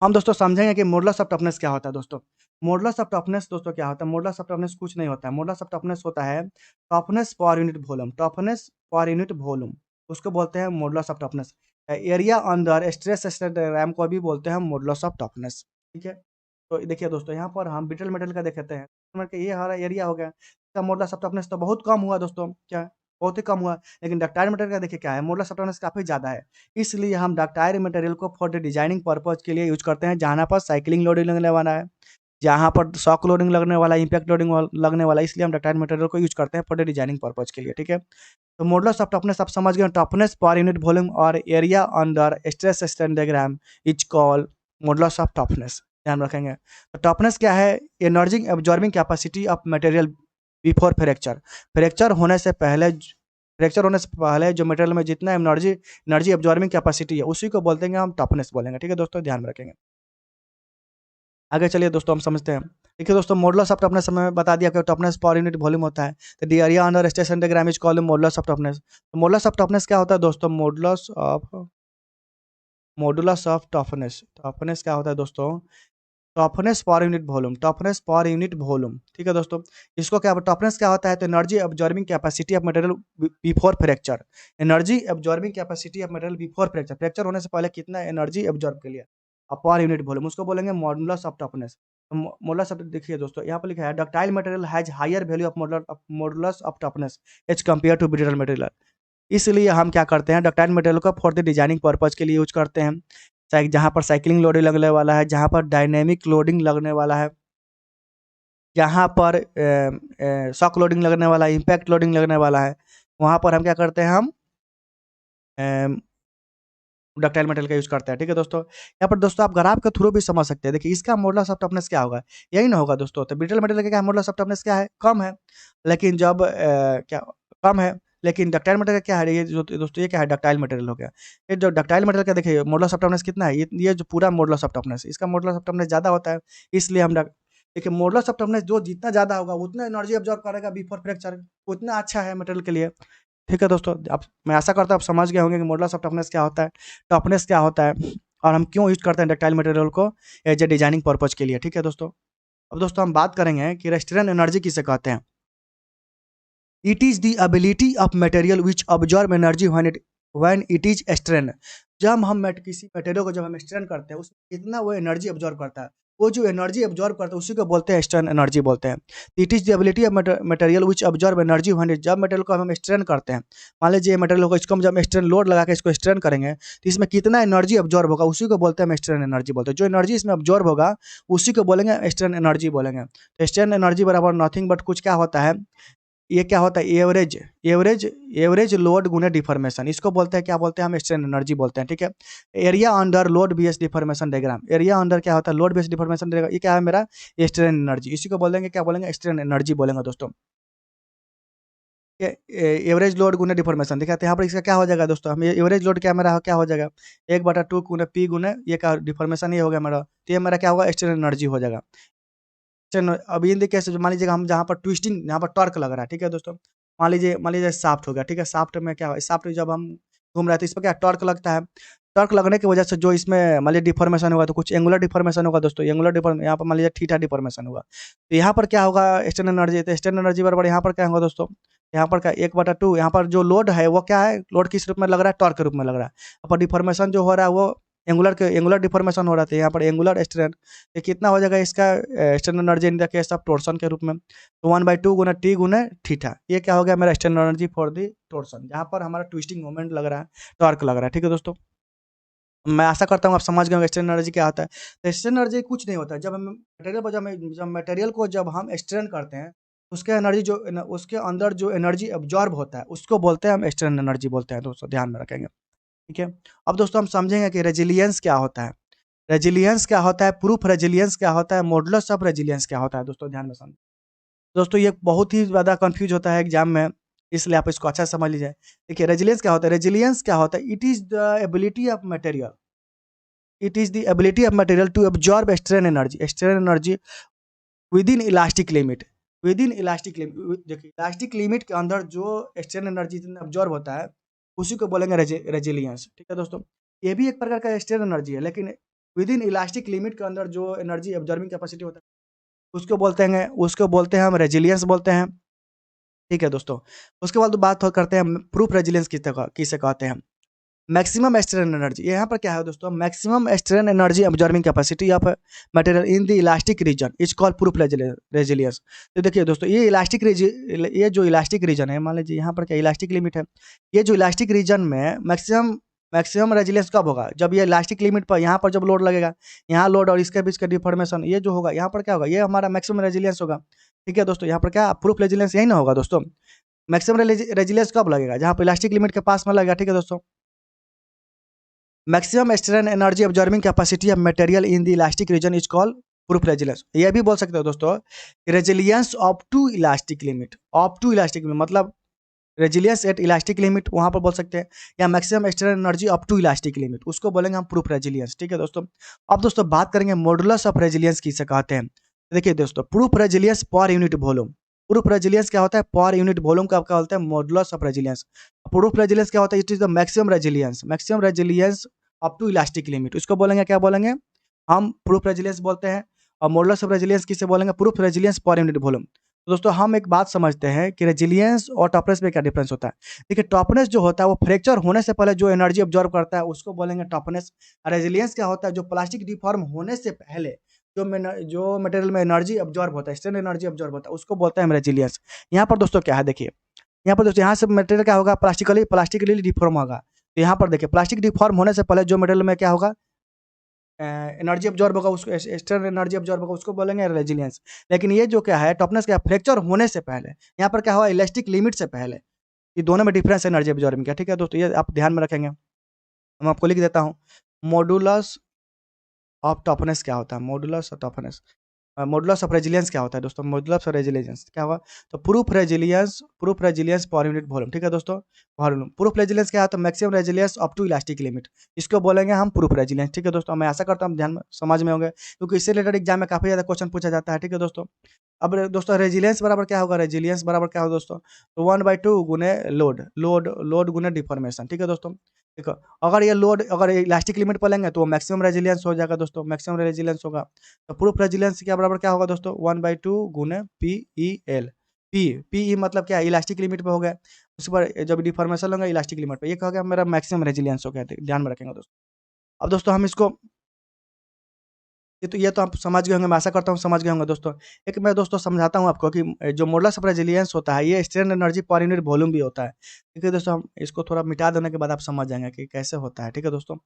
हम दोस्तों समझेंगे कि मॉडुलस ऑफ टफनेस क्या होता है दोस्तों। मॉडुलस ऑफ टफनेस दोस्तों क्या होता है, मॉडुलस ऑफ टफनेस कुछ नहीं होता है, मॉडुलस ऑफ टफनेस होता है टफनेस पर यूनिट वॉल्यूम, टफनेस पर यूनिट वॉल्यूम, उसको बोलते हैं modulus of toughness. Area under stress strain diagram को भी बोलते हैं मॉडुलस ऑफ टफनेस, ठीक है? तो देखिए दोस्तों यहाँ पर हम ब्रिटल मेटल का देखते हैं, ये हमारा एरिया हो गया, इसका मॉडुलस ऑफ टफनेस तो बहुत कम हुआ दोस्तों, क्या बहुत ही कम हुआ, लेकिन डक्टाइल मटेरियल का देखिए क्या है, मॉडुलस ऑफ टफनेस काफ़ी ज़्यादा है। इसलिए हम डक्टाइल मटेरियल को फॉर द डिजाइनिंग पर्पज के लिए यूज करते हैं, जहाँ पर साइक्लिंग लोडिंग लगने वाला है, जहाँ पर शॉक लोडिंग लगने वाला है, इम्पैक्ट लोडिंग लगने वाला है, इसलिए हम डक्टाइल मटेरियल को यूज करते हैं फॉर द डिजाइनिंग पर्पज के लिए, ठीक है? तो मॉडुलस ऑफ टफनेस आप समझ गए, टफनेस पर यूनिट वॉल्यूम और area under stress strain diagram is called modulus of toughness, ध्यान रखेंगे। तो टफनेस क्या है, energy absorbing capacity of material before fracture, fracture होने से पहले फ्रैक्चर होने से पहले जो मटेरियल में जितना एनर्जी एनर्जी एब्जॉर्बिंग कैपेसिटी है उसी को बोलते हैं हम टफनेस बोलेंगे। ठीक है दोस्तों, ध्यान में रखेंगे। आगे चलिए दोस्तों हम समझते हैं। देखिए दोस्तों, मॉडुलस ऑफ टफनेस हमें बता दिया कि टफनेस पर यूनिट वॉल्यूम होता है। तो the area under station diagram is called modulus of toughness. तो मॉडुलस ऑफ टफनेस क्या होता है दोस्तों? मॉडुलस ऑफ टफनेस, टफनेस क्या होता है दोस्तों? टफनेस पर यूनिट वॉल्यूम, टफनेस पर यूनिट वॉल्यूम। ठीक है दोस्तों, इसको क्या टफनेस क्या होता है? तो energy absorbing capacity of material before fracture, energy absorbing capacity of material before fracture, fracture होने से पहले कितना एनर्जी एब्जॉर्ब कर लिया पर यूनिट वॉल्यूम, उसको बोलेंगे modulus of toughness. Modulus of, देखिए दोस्तों यहाँ पर लिखा है ductile material has higher value of modulus of toughness as compare to brittle material. इसलिए हम क्या करते हैं, डक्टाइल मटेरियल को फॉर द डिजाइनिंग पर्पज के लिए यूज करते हैं। जहाँ पर साइक्लिंग लोडिंग लगने वाला है, जहाँ पर डायनेमिक लोडिंग लगने वाला है, जहाँ पर शॉक लोडिंग लगने वाला है, इम्पैक्ट लोडिंग लगने वाला है, वहाँ पर हम क्या करते हैं, हम डक्टाइल मटेरियल का यूज करते हैं। ठीक है दोस्तों, यहाँ पर दोस्तों आप ग्राफ के थ्रू भी समझ सकते हैं। देखिए इसका मॉडुलस ऑफ टफनेस क्या होगा, यही ना होगा दोस्तों। तो ब्रिटल मटेरियल का क्या मॉडुलस ऑफ टफनेस क्या है? कम है। लेकिन जब क्या कम है, लेकिन डक्टाइल मटेरियल क्या है? ये जो दोस्तों ये क्या है? डक्टाइल मटेरियल हो गया। ये जो डक्टाइल मटेरियल का देखिए मॉडुलस ऑफ टफनेस कितना है? ये जो पूरा मॉडुलस ऑफ टफनेस, इसका मॉडुलस ऑफ टफनेस ज़्यादा होता है। इसलिए हम देखिए मॉडुलस ऑफ टफनेस जो जितना ज़्यादा होगा उतना एनर्जी अब्जॉर्ब करेगा बिफोर फ्रैक्चर, उतना अच्छा है मटेरियल के लिए। ठीक है दोस्तों, आप, मैं आशा करता हूँ आप समझ गए होंगे कि मॉडुलस ऑफ टफनेस क्या होता है, टफनेस क्या होता है, और हम क्यों यूज करते हैं डक्टाइल मटेरियल को एज ए डिजाइनिंग पर्पज के लिए। ठीक है दोस्तों, अब दोस्तों हम बात करेंगे कि रेस्टोरेंट एनर्जी किसे कहते हैं। It is the ability of material which absorb energy when it is strain. जब हम किसी मटेरियल को जब हम स्ट्रेन करते हैं उसमें कितना वो एनर्जी ऑब्जॉर्ब करता है, वो जो एनर्जी ऑब्जॉर्ब करता है उसी को बोलते हैं स्ट्रेन एनर्जी बोलते हैं। It is the ability of material which absorb energy when, जब मटेरियल को हम स्ट्रेन करते हैं, मान लीजिए मटेरियल को इसको हम जब स्ट्रेन लोड लगा के इसको स्ट्रेन करेंगे तो इसमें कितना एनर्जी ऑब्जॉर्ब होगा उसी को बोलते हैं हम स्ट्रेन एनर्जी बोलते हैं। जो एनर्जी इसमें ऑब्जॉर्ब होगा उसी को बोलेंगे स्ट्रेन एनर्जी बोलेंगे। तो स्ट्रेन एनर्जी बराबर नथिंग बट कुछ क्या होता है, ये क्या होता है? एवरेज एवरेज एवरेज लोड गुने डिफॉर्मेशन, इसको बोलते हैं क्या बोलते हैं? हम स्ट्रेन एनर्जी बोलते हैं। ठीक है, area under load base deformation diagram, area under क्या होता है? लोड बेस डिफॉर्मेशन डायग्राम, ये क्या है मेरा? स्ट्रेन एनर्जी, इसी को बोलेंगे क्या बोलेंगे? स्ट्रेन एनर्जी बोलेंगे दोस्तों। एवरेज लोड गुने डिफॉर्मेशन दिखाते हैं यहाँ पर, इसका क्या हो जाएगा दोस्तों? हम एवरेज लोड क्या मेरा क्या हो जाएगा? 1/2 गुने पी गुने ये क्या डिफॉर्मेशन ये हो गया मेरा, तो ये मेरा क्या होगा? स्ट्रेन एनर्जी हो जाएगा। अब इन केस मान लीजिएगा हम जहाँ पर ट्विस्टिंग, जहाँ पर टॉर्क लग रहा है, ठीक है दोस्तों, मान लीजिए साफ्ट हो गया। ठीक है, साफ्ट में क्या, साफ्ट जब हम घूम रहे थे इस पर क्या टॉर्क लगता है, टॉर्क लगने की वजह से जो इसमें मान लीजिए डिफॉर्मेशन होगा तो कुछ एंगुलर डिफॉर्मेशन होगा दोस्तों, एंगुलर डिफॉर्म यहाँ पर मान लीजिए थीटा डिफॉर्मेशन होगा, तो यहाँ पर क्या होगा? Stand energy. तो स्टैंड एनर्जी बराबर यहाँ पर क्या होगा दोस्तों? यहाँ पर क्या 1/2, यहाँ पर जो लोड है वो क्या है? लोड किस रूप में लग रहा है? टॉर्क के रूप में लग रहा है। यहाँ पर डिफॉर्मेशन जो हो रहा है वो एंगुलर डिफॉर्मेशन हो रहा था, यहाँ पर एंगुलर स्ट्रेन। ये कितना हो जाएगा इसका stand energy in the case of torsion के रूप में? तो 1/2 गुना टी गुना थीटा, ये क्या हो गया मेरा? Stand energy for the torsion, जहाँ पर हमारा ट्विस्टिंग मोमेंट लग रहा है, टॉर्क लग रहा है। ठीक है दोस्तों, मैं आशा करता हूँ आप समझ गए होंगे स्ट्रेन एनर्जी क्या होता है। तो स्ट्रेन एनर्जी कुछ नहीं होता है, जब हम मटेरियल को जब मटेरियल को जब हम स्ट्रेन करते हैं उसके एनर्जी जो उसके अंदर जो एनर्जी अब्जॉर्ब होता है उसको बोलते हैं हम स्ट्रेन एनर्जी बोलते हैं दोस्तों, ध्यान में रखेंगे। ठीक है, अब दोस्तों हम समझेंगे कि रेजिलियंस क्या होता है, रेजिलियंस क्या होता है, प्रूफ रेजिलियंस क्या होता है, मॉडुलस ऑफ रेजिलियंस क्या होता है दोस्तों, ध्यान में समझ। दोस्तों ये बहुत ही ज़्यादा कंफ्यूज होता है एग्जाम में, इसलिए आप इसको अच्छा समझ लीजिए। देखिए रेजिलियंस क्या होता है, रेजिलियंस क्या होता है? It is the ability of material, it is the ability of material to absorb strain energy within elastic limit, within elastic limit. देखिए इलास्टिक लिमिट के अंदर जो स्ट्रेन एनर्जी अब्जॉर्ब होता है उसी को बोलेंगे रेजिलियंस। ठीक है दोस्तों, ये भी एक प्रकार का स्ट्रेन एनर्जी है, लेकिन विद इन इलास्टिक लिमिट के अंदर जो एनर्जी अब्जॉर्बिंग कैपेसिटी होता है उसको बोलते हैं हम रेजिलियंस बोलते हैं। ठीक है दोस्तों, उसके बाद बात करते हैं प्रूफ रेजिलियंस किसे कहते हैं। मैक्सिमम स्ट्रेन एनर्जी, यहाँ पर क्या है दोस्तों? Maximum strain energy absorbing capacity of material in the elastic region is called proof resilience. तो देखिए दोस्तों ये जो इलास्टिक रीजन है, मान लीजिए यहाँ पर क्या इलास्टिक लिमिट है, ये जो इलास्टिक रीजन में मैक्सिमम रेजिलियंस कब होगा? जब ये इलास्टिक लिमिट पर यहाँ पर जब लोड लगेगा, यहाँ लोड और इसके बीच का डिफॉर्मेशन ये जो होगा, यहाँ पर क्या होगा? ये हमारा मैक्सिमम रेजिलियंस होगा। ठीक है दोस्तों, यहाँ पर क्या प्रूफ रेजिलियंस यही ना होगा दोस्तों? मैक्सिमम रेजिलियंस कब लगेगा? जहाँ पर इलास्टिक लिमिट के पास में लगेगा। ठीक है दोस्तों, maximum strain energy absorbing capacity of material in the elastic region is called proof resilience. ये भी बोल सकते हो दोस्तों resilience up to elastic limit, up to elastic limit मतलब रेजिलियंस एट इलास्टिक लिमिट वहाँ पर बोल सकते हैं, या maximum external energy up to elastic limit, उसको बोलेंगे हम प्रूफ रेजिलियंस। ठीक है दोस्तों। अब दोस्तों बात करेंगे मॉडुलस ऑफ रेजिलियंस किसे कहते हैं। देखिए दोस्तों, proof resilience per unit volume. Proof resilience क्या होता है, पर यूनिट वॉल्यूम का क्या होता है, modulus of resilience. Proof resilience क्या होता है, it is the maximum resilience, maximum resilience up to elastic limit, उसको बोलेंगे क्या बोलेंगे हम, प्रूफ रेजिलियंस बोलते हैं। और मॉडुलस ऑफ रेजिलियंस किसे बोलेंगे, proof resilience per unit volume. तो दोस्तों हम एक बात समझते हैं कि रेजिलियंस और टफनेस में क्या डिफरेंस होता है। देखिए टफनेस जो होता है वो फ्रैक्चर होने से पहले जो एनर्जी ऑब्जॉर्व करता है उसको बोलेंगे टफनेस। रेजिलियंस क्या होता है, जो प्लास्टिक डिफॉर्म होने से पहले जो मटेरियल में एनर्जी ऑब्जॉर्व होता है, स्ट्रेन एनर्जी ऑब्जॉर्व होता है, उसको बोलते हैं हम रेजिलियंस। यहाँ पर दोस्तों क्या है, देखिए यहाँ पर दोस्तों यहाँ से मटेरियल क्या होगा, प्लास्टिकली डिफॉर्म होगा। तो यहाँ पर देखिए प्लास्टिक डिफॉर्म होने से पहले जो मटेरियल में क्या होगा, एनर्जी अब्जॉर्ब होगा, उसको एक्सटर्नल एनर्जी अब्जॉर्ब होगा, उसको बोलेंगे रेजिलियंस। लेकिन ये जो क्या है टफनेस, क्या फ्रैक्चर होने से पहले, यहाँ पर क्या हुआ, इलास्टिक लिमिट से पहले, ये दोनों में डिफरेंस एनर्जी अब्जॉर्बिंग का। ठीक है दोस्तों, ये आप ध्यान में रखेंगे। मैं आपको लिख देता हूँ, मॉडुलस ऑफ टफनेस क्या होता है, modulus of toughness. Modulus of resilience क्या होता है दोस्तों, मॉडुलस ऑफ रेजिलियंस क्या हुआ, तो proof resilience per unit volume. ठीक है दोस्तों, वॉल्यूम। प्रूफ रेजिलियंस क्या होता है, maximum resilience up to elastic limit, इसको बोलेंगे हम प्रूफ रेजिलियंस। ठीक है दोस्तों, मैं आशा करता हूँ ध्यान में समझ में होंगे, क्योंकि इससे रिलेटेड एग्जाम में काफी ज्यादा क्वेश्चन पूछा जाता है। ठीक है दोस्तों। अब दोस्तों रेजिलियंस बराबर क्या होगा, रेजिलियंस बराबर क्या होगा दोस्तों, तो 1/2 गुने लोड गुने डिफॉर्मेशन। ठीक है दोस्तों। देखो, अगर ये लोड अगर इलास्टिक लिमिट पर लेंगे तो वो मैक्सिमम रेजिलियंस हो जाएगा दोस्तों, मैक्सिमम रेजिलियंस होगा। तो प्रूफ रेजिलियंस क्या बराबर क्या होगा दोस्तों, 1/2 गुने PEL। पी मतलब क्या है, इलास्टिक लिमिट पे हो गया, उस पर जब डिफॉर्मेशन होगा इलास्टिक लिमिट पे, ये क्या हो गया, मेरा मैक्सिमम रेजिलियंस हो गया। ध्यान में रखेंगे दोस्तों। अब दोस्तों हम इसको, ये तो आप समझ गए होंगे, मैं आशा करता हूँ समझ गए होंगे दोस्तों। एक मैं दोस्तों समझाता हूँ आपको कि जो मॉडुलस ऑफ रेजिलियंस होता है, ये स्ट्रेन एनर्जी पर यूनिट वॉल्यूम भी होता है। ठीक है दोस्तों, हम इसको थोड़ा मिटा देने के बाद आप समझ जाएंगे कि कैसे होता है। ठीक है दोस्तों,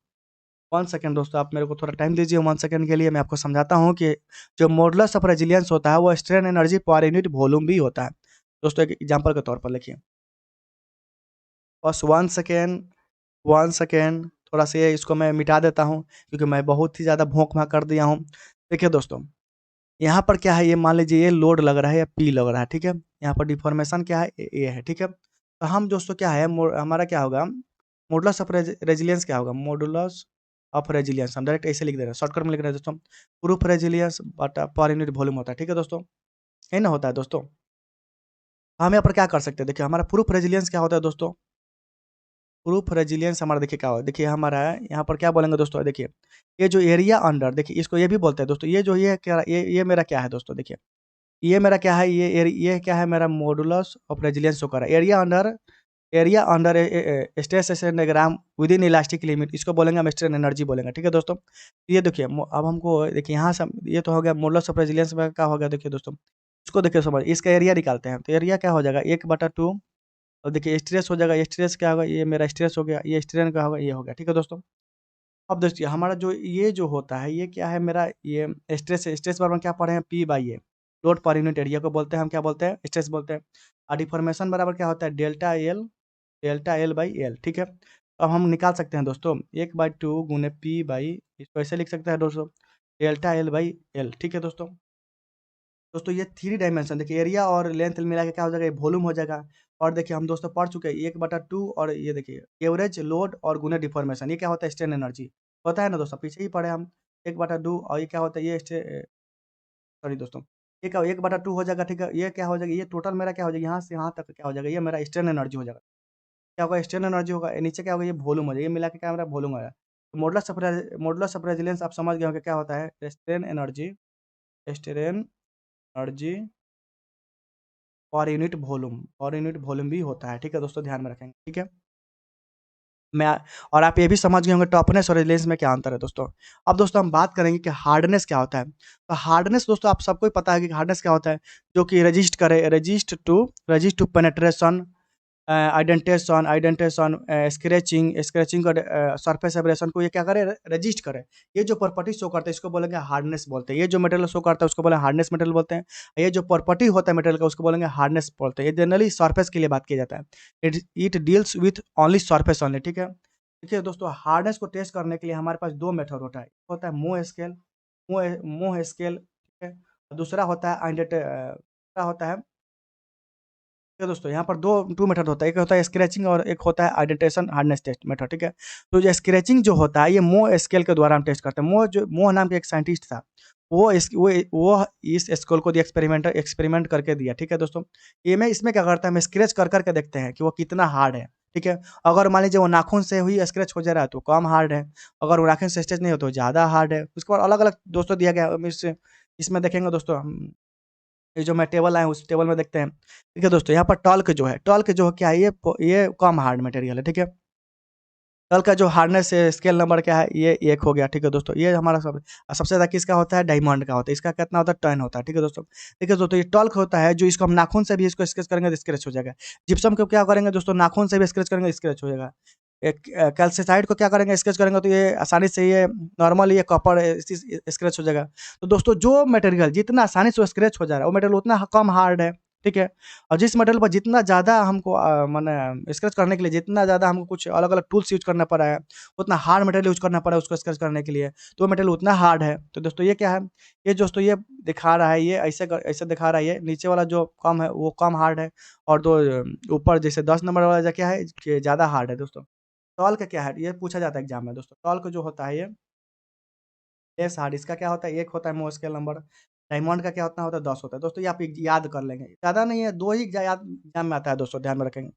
1 सेकंड दोस्तों, आप मेरे को थोड़ा टाइम दीजिए 1 सेकंड के लिए, मैं आपको समझाता हूँ कि जो मॉडुलस ऑफ रेजिलियंस होता है वो स्ट्रेन एनर्जी पर यूनिट वॉल्यूम भी होता है। दोस्तों एक एग्जाम्पल के तौर पर लिखिए, बस 1 सेकेंड, 1 सेकेंड, थोड़ा सा ये इसको मैं मिटा देता हूँ क्योंकि मैं बहुत ही ज़्यादा भोंक भाग कर दिया हूँ। देखिए दोस्तों, यहाँ पर क्या है, ये मान लीजिए ये लोड लग रहा है या पी लग रहा है। ठीक है, यहाँ पर डिफॉर्मेशन क्या है, ये है। ठीक है, तो हम दोस्तों क्या है, हमारा क्या होगा, मॉडुलस ऑफ रेजिलियंस क्या होगा, मॉडुलस ऑफ रेजिलियंस हम डायरेक्ट ऐसे लिख दे रहे हैं, शॉर्टकट में लिख रहे हैं दोस्तों, प्रूफ रेजिलियंस बटा पर यूनिट वॉल्यूम होता है। ठीक है दोस्तों, यही ना होता है दोस्तों। हम यहाँ पर क्या कर सकते हैं, देखिए हमारा प्रूफ रेजिलियंस क्या होता है दोस्तों, प्रूफ रेजिलियंस हमारा देखिए क्या होगा, देखिए हमारा यहाँ पर क्या बोलेंगे दोस्तों, देखिए ये जो एरिया अंडर, देखिए इसको ये भी बोलते हैं दोस्तों, ये जो ये क्या, ये मेरा क्या है दोस्तों, देखिए ये मेरा क्या है, ये क्या है, मेरा मॉडुलस ऑफ रेजिलियंस शो कर रहा है, area under stress diagram with in elastic limit, इसको बोलेंगे हम स्ट्रेन एनर्जी बोलेंगे। ठीक है दोस्तों, ये देखिए अब हमको देखिए यहाँ से ये तो हो गया मॉडुलस ऑफ रेजिलियंस में क्या हो गया, देखिए दोस्तों इसको देखिए समझ, इसका एरिया निकालते हैं, तो एरिया क्या हो जाएगा 1/2, और देखिए स्ट्रेस हो जाएगा, स्ट्रेस क्या होगा, ये मेरा स्ट्रेस हो गया, ये स्ट्रेन क्या होगा, ये हो गया। ठीक है दोस्तों, अब देखिए हमारा जो ये जो होता है ये क्या है, मेरा ये स्ट्रेस बराबर क्या पढ़े हैं, P/A, load per unit area को बोलते हैं हम, क्या बोलते हैं, स्ट्रेस बोलते हैं। और डिफॉर्मेशन बराबर क्या होता है, डेल्टा L/L। ठीक है, तो अब हम निकाल सकते हैं दोस्तों 1/2 गुने P/, इसको ऐसे लिख सकते हैं दोस्तों, डेल्टा L/L। ठीक है दोस्तों, ये 3 डायमेंशन, देखिए एरिया और लेंथ मिला के क्या हो जाएगा, ये वॉल्यूम हो जाएगा। और देखिए हम दोस्तों पढ़ चुके हैं 1/2, और ये देखिए एवरेज लोड और गुने डिफॉर्मेशन, ये क्या होता है, स्ट्रेन एनर्जी होता है ना दोस्तों, पीछे ही पढ़े हम 1/2, और ये क्या होता है, ये सॉरी दोस्तों, ये क्या 1/2 हो जाएगा। ठीक है, ये क्या हो जाएगा, ये टोटल मेरा क्या हो जाएगा, यहाँ से यहाँ तक क्या हो जाएगा, ये मेरा स्ट्रेन एनर्जी हो जाएगा। क्या होगा, स्ट्रेन एनर्जी होगा, ये नीचे क्या होगा, ये वॉल्यूम हो जाएगा, ये मिला के क्या मेरा वॉल्यूम हो जाएगा। तो मॉडुलस ऑफ रेजिलियंस आप समझ गए होंगे क्या होता है, स्ट्रेन एनर्जी और यूनिट वॉल्यूम भी होता है। ठीक है दोस्तों, ध्यान में रखेंगे। ठीक है, मैं और आप ये भी समझ गए होंगे टफनेस और रेजिलियंस में क्या अंतर है दोस्तों। अब दोस्तों हम बात करेंगे कि हार्डनेस क्या होता है। तो हार्डनेस दोस्तों आप सबको ही पता है कि हार्डनेस क्या होता है, जो कि रेजिस्ट टू पेनेट्रेशन, आइडेंटेशन, स्क्रैचिंग और सरफेस एब्रेशन को ये क्या करे, रजिस्ट करे। ये जो प्रॉपर्टी शो करता है इसको बोलेंगे हार्डनेस बोलते हैं, ये जो मटेरियल शो करता है उसको बोलेंगे हार्डनेस मटेरियल बोलते हैं। ये जो प्रॉपर्टी होता है मटेरियल का उसको बोलेंगे हार्डनेस बोलते हैं। ये जनरली सरफेस के लिए बात किया जाता है, it deals with only surface only. ठीक है, देखिए दोस्तों हार्डनेस को टेस्ट करने के लिए हमारे पास 2 मेथड होता है मोह स्केल। ठीक है, और दूसरा होता है ठीक है दोस्तों, यहाँ पर 2 मेथड होता है, एक होता है स्क्रैचिंग और एक होता है आइडेंटिफिकेशन हार्डनेस टेस्ट मेथड, ठीक है। तो जो स्क्रैचिंग जो होता है ये मोह स्केल के द्वारा हम टेस्ट करते हैं। मोह नाम के एक साइंटिस्ट था, वो इस स्केल को एक्सपेरिमेंट करके दिया, ठीक है दोस्तों। ये मैं इसमें क्या करता है, हम स्क्रैच कर के देखते हैं कि वो कितना हार्ड है, ठीक है। अगर मान लीजिए वो नाखून से हुई स्क्रैच हो जा रहा है तो कम हार्ड है, अगर वो नाखून से स्क्रैच नहीं हो तो ज़्यादा हार्ड है। उसके बाद अलग-अलग दोस्तों दिया गया है, इसमें देखेंगे दोस्तों हम, ये जो मैं टेबल आया हूँ उस टेबल में देखते हैं। ठीक है दोस्तों, यहाँ पर टॉल्क जो है क्या है, ये कम हार्ड मटेरियल है, ठीक है। टॉल्क का जो हार्डनेस है स्केल नंबर क्या है, ये 1 हो गया, ठीक है दोस्तों। ये हमारा सबसे ज़्यादा किसका होता है, डायमंड का होता है। इसका कितना होता है, 10 होता है, ठीक है दोस्तों। ठीक है दोस्तों, ये टॉल्क होता है जो इसको हम नाखून से भी इसको स्क्रैच करेंगे तो स्क्रैच हो जाएगा। जिप्सम को क्या करेंगे दोस्तों, नाखून से भी स्क्रैच करेंगे स्क्रैच हो जाएगा। कैल्शिसाइड को क्या करेंगे, स्क्रैच करेंगे तो ये आसानी से ये नॉर्मल ये कॉपर स्क्रैच हो जाएगा। तो दोस्तों जो मटेरियल जितना आसानी से स्क्रैच हो जा रहा है वो मटेरियल उतना कम हार्ड है, ठीक है। और जिस मटेरियल पर जितना ज़्यादा हमको माने स्क्रैच करने के लिए जितना ज़्यादा हमको कुछ अलग-अलग टूल्स यूज़ करना पड़ा है, उतना हार्ड मटेरियल यूज़ करना पड़ा है उसको स्क्रैच करने के लिए, तो वो मटेरियल उतना हार्ड है। तो दोस्तों ये क्या है, ये दोस्तों ये दिखा रहा है, ये ऐसे दिखा रहा है, ये नीचे वाला जो कम है वो कम हार्ड है, और ऊपर जैसे 10 नंबर वाला जो क्या है कि ज़्यादा हार्ड है दोस्तों। टॉल्क क्या है, ये पूछा जाता है एग्ज़ाम में दोस्तों। टॉल्क जो होता है ये लेस हार्ड, इसका क्या होता है, 1 होता है मोह स्केल नंबर। डायमंड का क्या होता है 10 होता है। दोस्तों ये आप याद कर लेंगे, ज़्यादा नहीं है, 2 ही एग्ज़ाम में आता है दोस्तों, ध्यान में रखेंगे।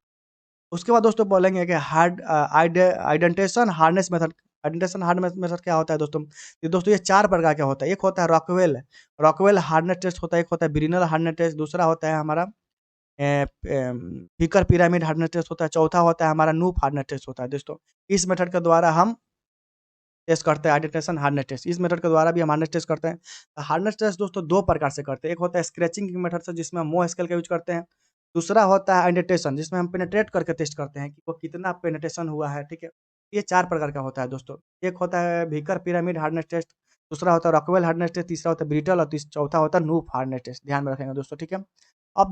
उसके बाद दोस्तों बोलेंगे कि identification hardness method. Identification hardness method क्या होता है दोस्तों? ये दोस्तों ये 4 प्रकार का होता है। एक होता है रॉकवेल हार्डनेस टेस्ट होता है, एक होता है ब्रिनल हार्डनेस टेस्ट, दूसरा होता है हमारा फिकर पिरामिड हार्डनेस टेस्ट होता है, चौथा होता है हमारा नूप हार्डनेस टेस्ट होता है दोस्तों। इस मेथड के द्वारा हम टेस्ट करते हैं आइडेंटिफिकेशन हार्डनेस टेस्ट। इस मेथड के द्वारा भी हम हार्डनेस टेस्ट करते हैं। हार्डनेस टेस्ट दोस्तों 2 प्रकार से करते हैं। एक होता है स्क्रैचिंग की मेथड से जिसमें हम मोह स्केल का यूज़ करते हैं। दूसरा होता है आइडेंटिफिकेशन जिसमें हम पेनिट्रेट करके टेस्ट करते हैं कि वो कितना पेनिट्रेशन हुआ है, ठीक है। ये 4 प्रकार का होता है दोस्तों। एक होता है व्हीकर पिरामिड हार्डनेस टेस्ट, दूसरा होता है रॉकवेल हार्डनेस टेस्ट, तीसरा होता है ब्रिटल और चौथा होता है नूप हार्डनेस टेस्ट। ध्यान में रखेंगे दोस्तों, ठीक है। अब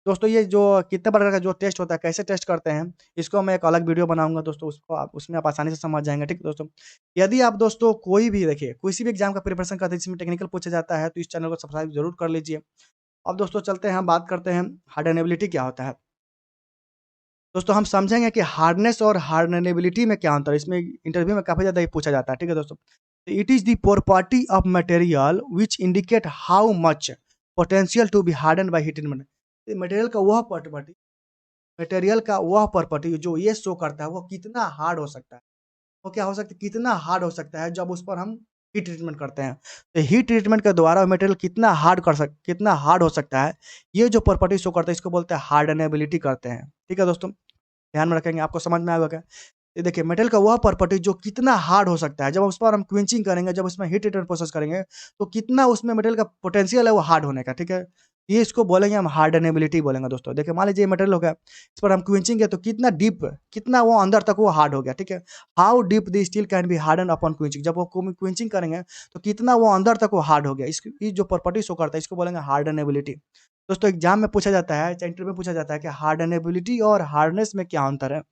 दोस्तों ये जो कितने प्रकार का जो टेस्ट होता है, कैसे टेस्ट करते हैं, इसको मैं एक अलग वीडियो बनाऊँगा दोस्तों, उसको आप उसमें आप आसानी से समझ जाएँगे, ठीक है दोस्तों। यदि आप दोस्तों कोई भी देखिए, किसी भी एग्ज़ाम का प्रिपरेशन करते हैं जिसमें टेक्निकल पूछा जाता है, तो इस चैनल को सब्सक्राइब ज़रूर कर लीजिए। अब दोस्तों चलते हैं, हम बात करते हैं हार्डनेबिलिटी क्या होता है। दोस्तों हम समझेंगे कि हार्डनेस और हार्डनेबिलिटी में क्या अंतर है, इसमें इंटरव्यू में काफ़ी ज़्यादा ये पूछा जाता है, ठीक है दोस्तों। It is the property of material which indicate how much potential to be hardened by heat treatment. Material का वह प्रॉपर्टी जो ये शो करता है वो कितना हार्ड हो सकता है। वो क्या हो सकता है, कितना हार्ड हो सकता है जब उस पर हम हीट ट्रीटमेंट करते हैं। तो हीट ट्रीटमेंट के द्वारा मटेरियल कितना हार्ड हो सकता है, ये जो प्रॉपर्टी शो करता है इसको बोलते हैं हार्डनेबिलिटी करते हैं। ठीक है दोस्तों? ध्यान में रखेंगे, आपको समझ में आया होगा। ये देखिए मेटल का वह प्रॉपर्टी जो कितना हार्ड हो सकता है, जब उस पर हम क्विंचिंग करेंगे, जब उसमें हीट ट्रीटमेंट प्रोसेस करेंगे, तो कितना उसमें मेटल का पोटेंशियल है वो हार्ड होने का, ठीक है? ये इसको बोलेंगे हम हार्डनेबिलिटी बोलेंगे दोस्तों। देखिए मान लीजिए ये मटेरियल हो गया, इस पर हम क्विंचिंग किया तो कितना वो अंदर तक वो हार्ड हो गया, ठीक है? How deep the steel can be harden upon quenching, जब वो क्विंचिंग करेंगे तो कितना वो अंदर तक वो हार्ड हो गया। ये जो प्रॉपर्टी शो करता है इसको बोलेंगे हार्डनेबिलिटी। दोस्तों एग्जाम में पूछा जाता है, चाहे इंटरव्यू में पूछा जाता है कि हार्डनेबिलिटी और हार्डनेस में क्या अंतर है?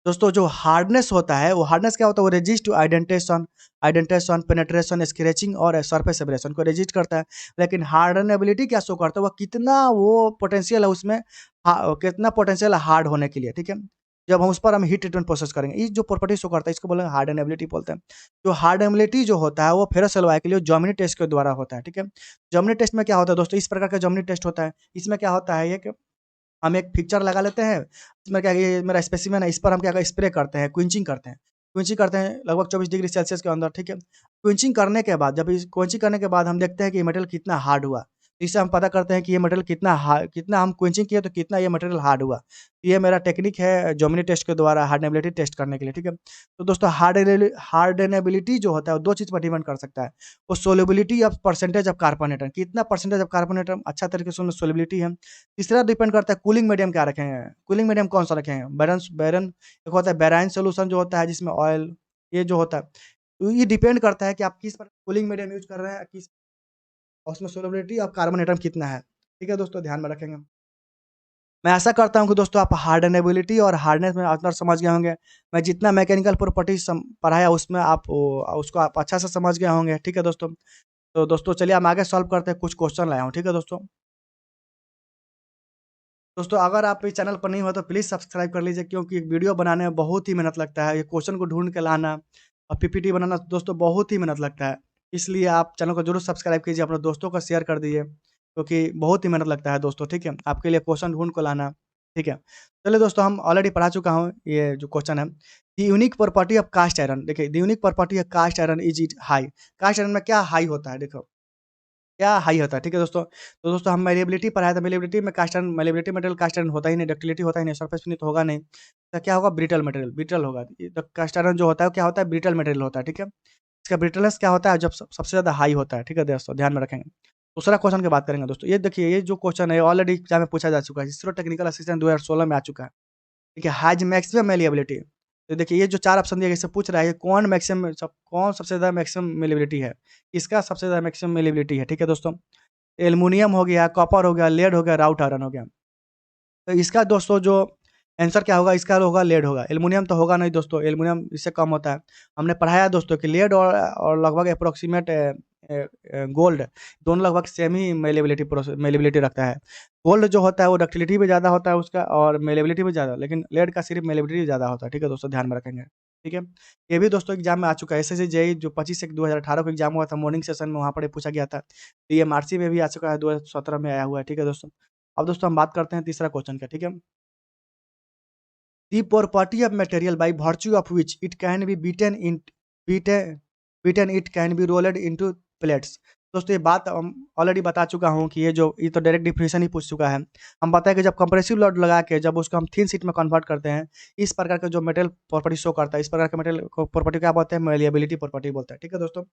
दोस्तों जो हार्डनेस होता है, वो हार्डनेस क्या होता है, वो रेजिस्ट टू आइडेंटेशन, पेनिट्रेशन, स्क्रैचिंग और सरफेस एब्रेशन को रेजिस्ट करता है। लेकिन हार्डनेबिलिटी क्या शो करता है, वो कितना वो पोटेंशियल है उसमें, कितना पोटेंशियल है हार्ड होने के लिए, ठीक है? जब हम उस पर हम हीट ट्रीटमेंट प्रोसेस करेंगे, ये जो प्रॉपर्टी शो करता है इसको बोलेंगे हार्डनेबिलिटी बोलते हैं। जो हार्डनेबिलिटी जो होता है वो फेरस एलॉय के लिए जर्मनी टेस्ट के द्वारा होता है, ठीक है? जर्मनी टेस्ट में क्या होता है दोस्तों, इस प्रकार का जर्मनी टेस्ट होता है। इसमें क्या होता है, ये हम एक पिक्चर लगा लेते हैं, इसमें क्या है, ये मेरा स्पेसिमेन है, इस पर हम क्या स्प्रे करते हैं, क्विंचिंग करते हैं लगभग 24 डिग्री सेल्सियस के अंदर, ठीक है। क्विंचिंग करने के बाद हम देखते हैं कि ये मटेरियल कितना हार्ड हुआ। इससे हम पता करते हैं कि ये मटेरियल कितना हम क्विंचिंग किए तो कितना ये मटेरियल हार्ड हुआ। ये मेरा टेक्निक है जर्मनी टेस्ट के द्वारा हार्डनेबिलिटी टेस्ट करने के लिए, ठीक है। तो दोस्तों हार्डनेबिलिटी जो होता है वो 2 चीज़ पर डिपेंड कर सकता है। वो solubility of percentage of carbon atom, कितना परसेंटेज ऑफ कार्बन एटम अच्छा तरीके से उसमें सोल्युबिलिटी है। तीसरा डिपेंड करता है कूलिंग मीडियम क्या रखे हैं, कूलिंग मीडियम कौन-सा रखे हैं, बैरन एक होता है बेराइन सॉल्यूशन जो होता है जिसमें ऑयल ये जो होता है, तो ये डिपेंड करता है कि आप किस प्रकार कूलिंग मीडियम यूज़ कर रहे हैं, किस और उसमें सोलबिलिटी ऑफ कार्बन एटम कितना है। ठीक है दोस्तों, ध्यान में रखेंगे। मैं आशा करता हूँ कि दोस्तों आप हार्डनेबिलिटी और हार्डनेस में अंतर समझ गए होंगे। मैं जितना मैकेनिकल प्रॉपर्टीज़ पढ़ाया उसमें उसको आप अच्छा से समझ गए होंगे। ठीक है दोस्तों। तो दोस्तों चलिए हम आगे सॉल्व करते हैं, कुछ क्वेश्चन लाया हूँ। ठीक है दोस्तों। दोस्तों अगर आप इस चैनल पर नहीं हो तो प्लीज़ सब्सक्राइब कर लीजिए, क्योंकि एक वीडियो बनाने में बहुत ही मेहनत लगता है। ये क्वेश्चन को ढूँढ के लाना और पीपीटी बनाना दोस्तों बहुत ही मेहनत लगता है। इसलिए आप चैनल को ज़रूर सब्सक्राइब कीजिए, अपने दोस्तों को शेयर कर दीजिए, क्योंकि बहुत ही मेहनत लगता है दोस्तों, ठीक है? आपके लिए क्वेश्चन ढूँढ के लाना, ठीक है? चलिए दोस्तों, हम ऑलरेडी पढ़ा चुका हूँ ये जो क्वेश्चन है। The unique property of cast iron, देखिए the unique property of cast iron is it high. Cast iron में क्या हाई होता है देखो। क्या हाई होता है, ठीक है दोस्तों। तो दोस्तों हम मैलिएबिलिटी पढ़ाए थे, मैलिएबिलिटी में cast iron, malleability material cast iron होता ही नहीं, डक्टिलिटी होता ही नहीं, सरफेस फिनिश होगा नहीं। तो क्या होगा, ब्रिटल मटेरियल, ब्रिटल होगा। ये तो कास्ट आयरन जो होता है, क्या होता है, ब्रिटल मटेरियल होता है, ठीक है। इसका ब्रिटलनेस क्या होता है, जब सबसे ज़्यादा हाई होता है, ठीक है दोस्तों, ध्यान में रखेंगे। दूसरा क्वेश्चन की बात करेंगे दोस्तों, ये देखिए, ये जो क्वेश्चन है ऑलरेडी एग्जाम में पूछा जा चुका है, इसरो टेक्निकल असिस्टेंट 2016 में आ चुका है, ठीक है। हैज मैक्सिमम मैलिएबिलिटी, तो देखिए ये जो 4 ऑप्शन दिए गए, इससे पूछ रहा है कौन सबसे ज़्यादा मैक्सिमम मैलिएबिलिटी है, इसका सबसे ज़्यादा मैक्सिमम मैलिएबिलिटी है, ठीक है दोस्तों। एल्युमिनियम हो गया, कॉपर हो गया, लेड हो गया, राउट आयरन हो गया। तो इसका दोस्तों जो आंसर क्या होगा, इसका होगा लेड होगा। एल्युमिनियम तो होगा नहीं दोस्तों, एल्युमिनियम इससे कम होता है। हमने पढ़ाया दोस्तों कि लेड और लगभग एप्रोक्सीमेट गोल्ड, दोनों लगभग सेम ही मैलिएबिलिटी रखता है। गोल्ड जो होता है वो डक्टिलिटी भी ज़्यादा होता है उसका और मैलिएबिलिटी भी ज़्यादा, लेकिन लेड का सिर्फ मैलिएबिलिटी ज़्यादा होता है, ठीक है दोस्तों, ध्यान में रखेंगे, ठीक है। ये भी दोस्तों एग्जाम में आ चुका है, एसएससी जेईई जो 25/1/2018 को एग्जाम हुआ था, मॉर्निंग सेशन में वहाँ पर ये पूछा गया था। डीएमआरसी में भी आ चुका है, 2017 में आया हुआ है, ठीक है दोस्तों। अब दोस्तों हम बात करते हैं तीसरा क्वेश्चन का, ठीक है। The property of material by virtue of which it can be beaten beaten it can be rolled into plates। दोस्तों ये बात हम ऑलरेडी बता चुका हूँ कि ये तो डायरेक्ट डिफिनेशन ही पूछ चुका है। हम बताएं कि जब कंप्रेसिव लोड लगा के जब उसको हम थिन शीट में कन्वर्ट करते हैं, इस प्रकार का जो मटेरियल प्रॉपर्टी शो करता है, इस प्रकार के मटेरियल को प्रॉपर्टी क्या बोलते हैं, मैलिएबिलिटी प्रॉपर्टी बोलते हैं, ठीक है दोस्तों।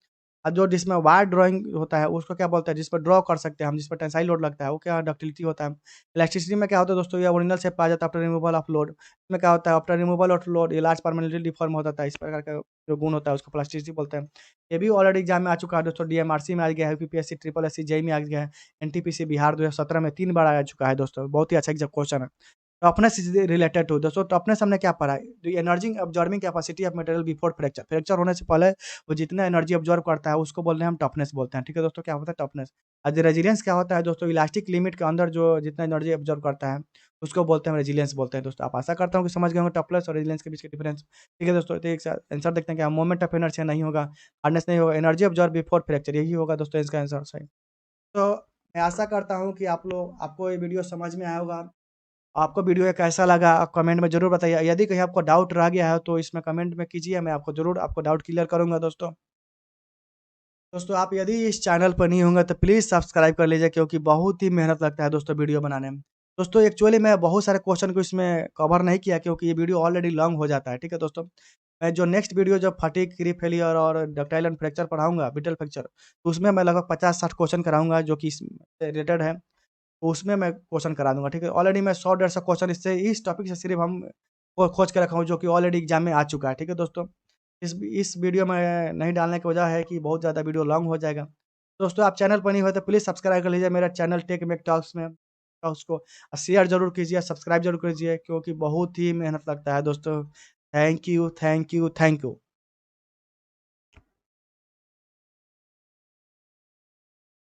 और जो जिसमें वायर ड्राइंग होता है उसको क्या बोलते हैं, जिस पर ड्रॉ कर सकते हैं हम, जिस पर टेंसाइल लोड लगता है, वो क्या डक्टिलिटी होता है। इलेक्ट्रिसिटी में क्या होता है दोस्तों, ये ओरिजिनल शेप आ जाता है आफ्टर रिमूवल ऑफ लोड। इसमें क्या होता है, आफ्टर रिमूवल ऑफ लोड ये लार्ज परमानेंटली डिफॉर्म हो जाता है, इस प्रकार का जो गुण होता है उसको प्लास्टिसिटी बोलते हैं। ये भी ऑलरेडी एग्जाम में आ चुका है दोस्तों, डीएमआरसी में आ गया है, यूपीपीएससी, ट्रिपल एससी, जेईई में आ गया है, एनटीपीसी बिहार 2017 में 3 बार आ चुका है दोस्तों, बहुत ही अच्छा एग्जाम क्वेश्चन है। टफनेस इज रिलेटेड टू दोस्तों, टफनेस हमने क्या पढ़ा है, the energy absorbing capacity of material before fracture, fracture होने से पहले वो जितना एनर्जी अब्जॉर्ब करता है उसको बोलते हैं हम टफनेस बोलते हैं, ठीक है दोस्तों, क्या होता है टफनेस। और रेजिलियंस क्या होता है दोस्तों, इलास्टिक लिमिट के अंदर जो जितना एनर्जी अब्जॉर्ब करता है उसको बोलते हैं रेजिलियंस बोलते हैं दोस्तों। आप आशा करता हूँ कि समझ गए होंगे टफनेस और रेजिलियंस के बीच के डिफरेंस, ठीक है दोस्तों। तो एक आंसर देखते हैं, क्या मोमेंट ऑफ इनर्शिया नहीं होगा, हार्डनेस नहीं होगा, एनर्जी अब्जॉर्ब बिफोर फ्रैक्चर, यही होगा दोस्तों इसका आंसर सही। तो मैं आशा करता हूँ कि आपको ये वीडियो समझ में आया होगा। आपको वीडियो ये कैसा लगा आप कमेंट में ज़रूर बताइए। यदि कहीं आपको डाउट रह गया है तो इसमें कमेंट में कीजिए, मैं आपको ज़रूर आपको डाउट क्लियर करूँगा दोस्तों। दोस्तों आप यदि इस चैनल पर नहीं होंगे तो प्लीज़ सब्सक्राइब कर लीजिए, क्योंकि बहुत ही मेहनत लगता है दोस्तों वीडियो बनाने में। दोस्तों एक्चुअली मैं बहुत सारे क्वेश्चन को इसमें कवर नहीं किया, क्योंकि ये वीडियो ऑलरेडी लॉन्ग हो जाता है, ठीक है दोस्तों। मैं जो नेक्स्ट वीडियो जब फटीग, क्रीप फेलियर और डक्टाइल एंड फ्रैक्चर पढ़ाऊँगा, ब्रिटल फ्रैक्चर, तो उसमें मैं लगभग 50-60 क्वेश्चन कराऊँगा जो कि इससे रिलेटेड है। तो उसमें मैं क्वेश्चन करा दूँगा, ठीक है। ऑलरेडी मैं 100 150 क्वेश्चन इससे इस टॉपिक से सिर्फ़ हम खो खोज के रखा हूँ, जो कि ऑलरेडी एग्ज़ाम में आ चुका है, ठीक है दोस्तों। इस वीडियो में नहीं डालने की वजह है कि बहुत ज़्यादा वीडियो लॉन्ग हो जाएगा। दोस्तों आप चैनल पर नहीं हो तो प्लीज़ सब्सक्राइब कर लीजिए मेरा चैनल टेक मेक टॉक्स में टॉक्स को शेयर ज़रूर कीजिए, सब्सक्राइब ज़रूर कीजिए, क्योंकि बहुत ही मेहनत लगता है दोस्तों। Thank you, thank you, thank you.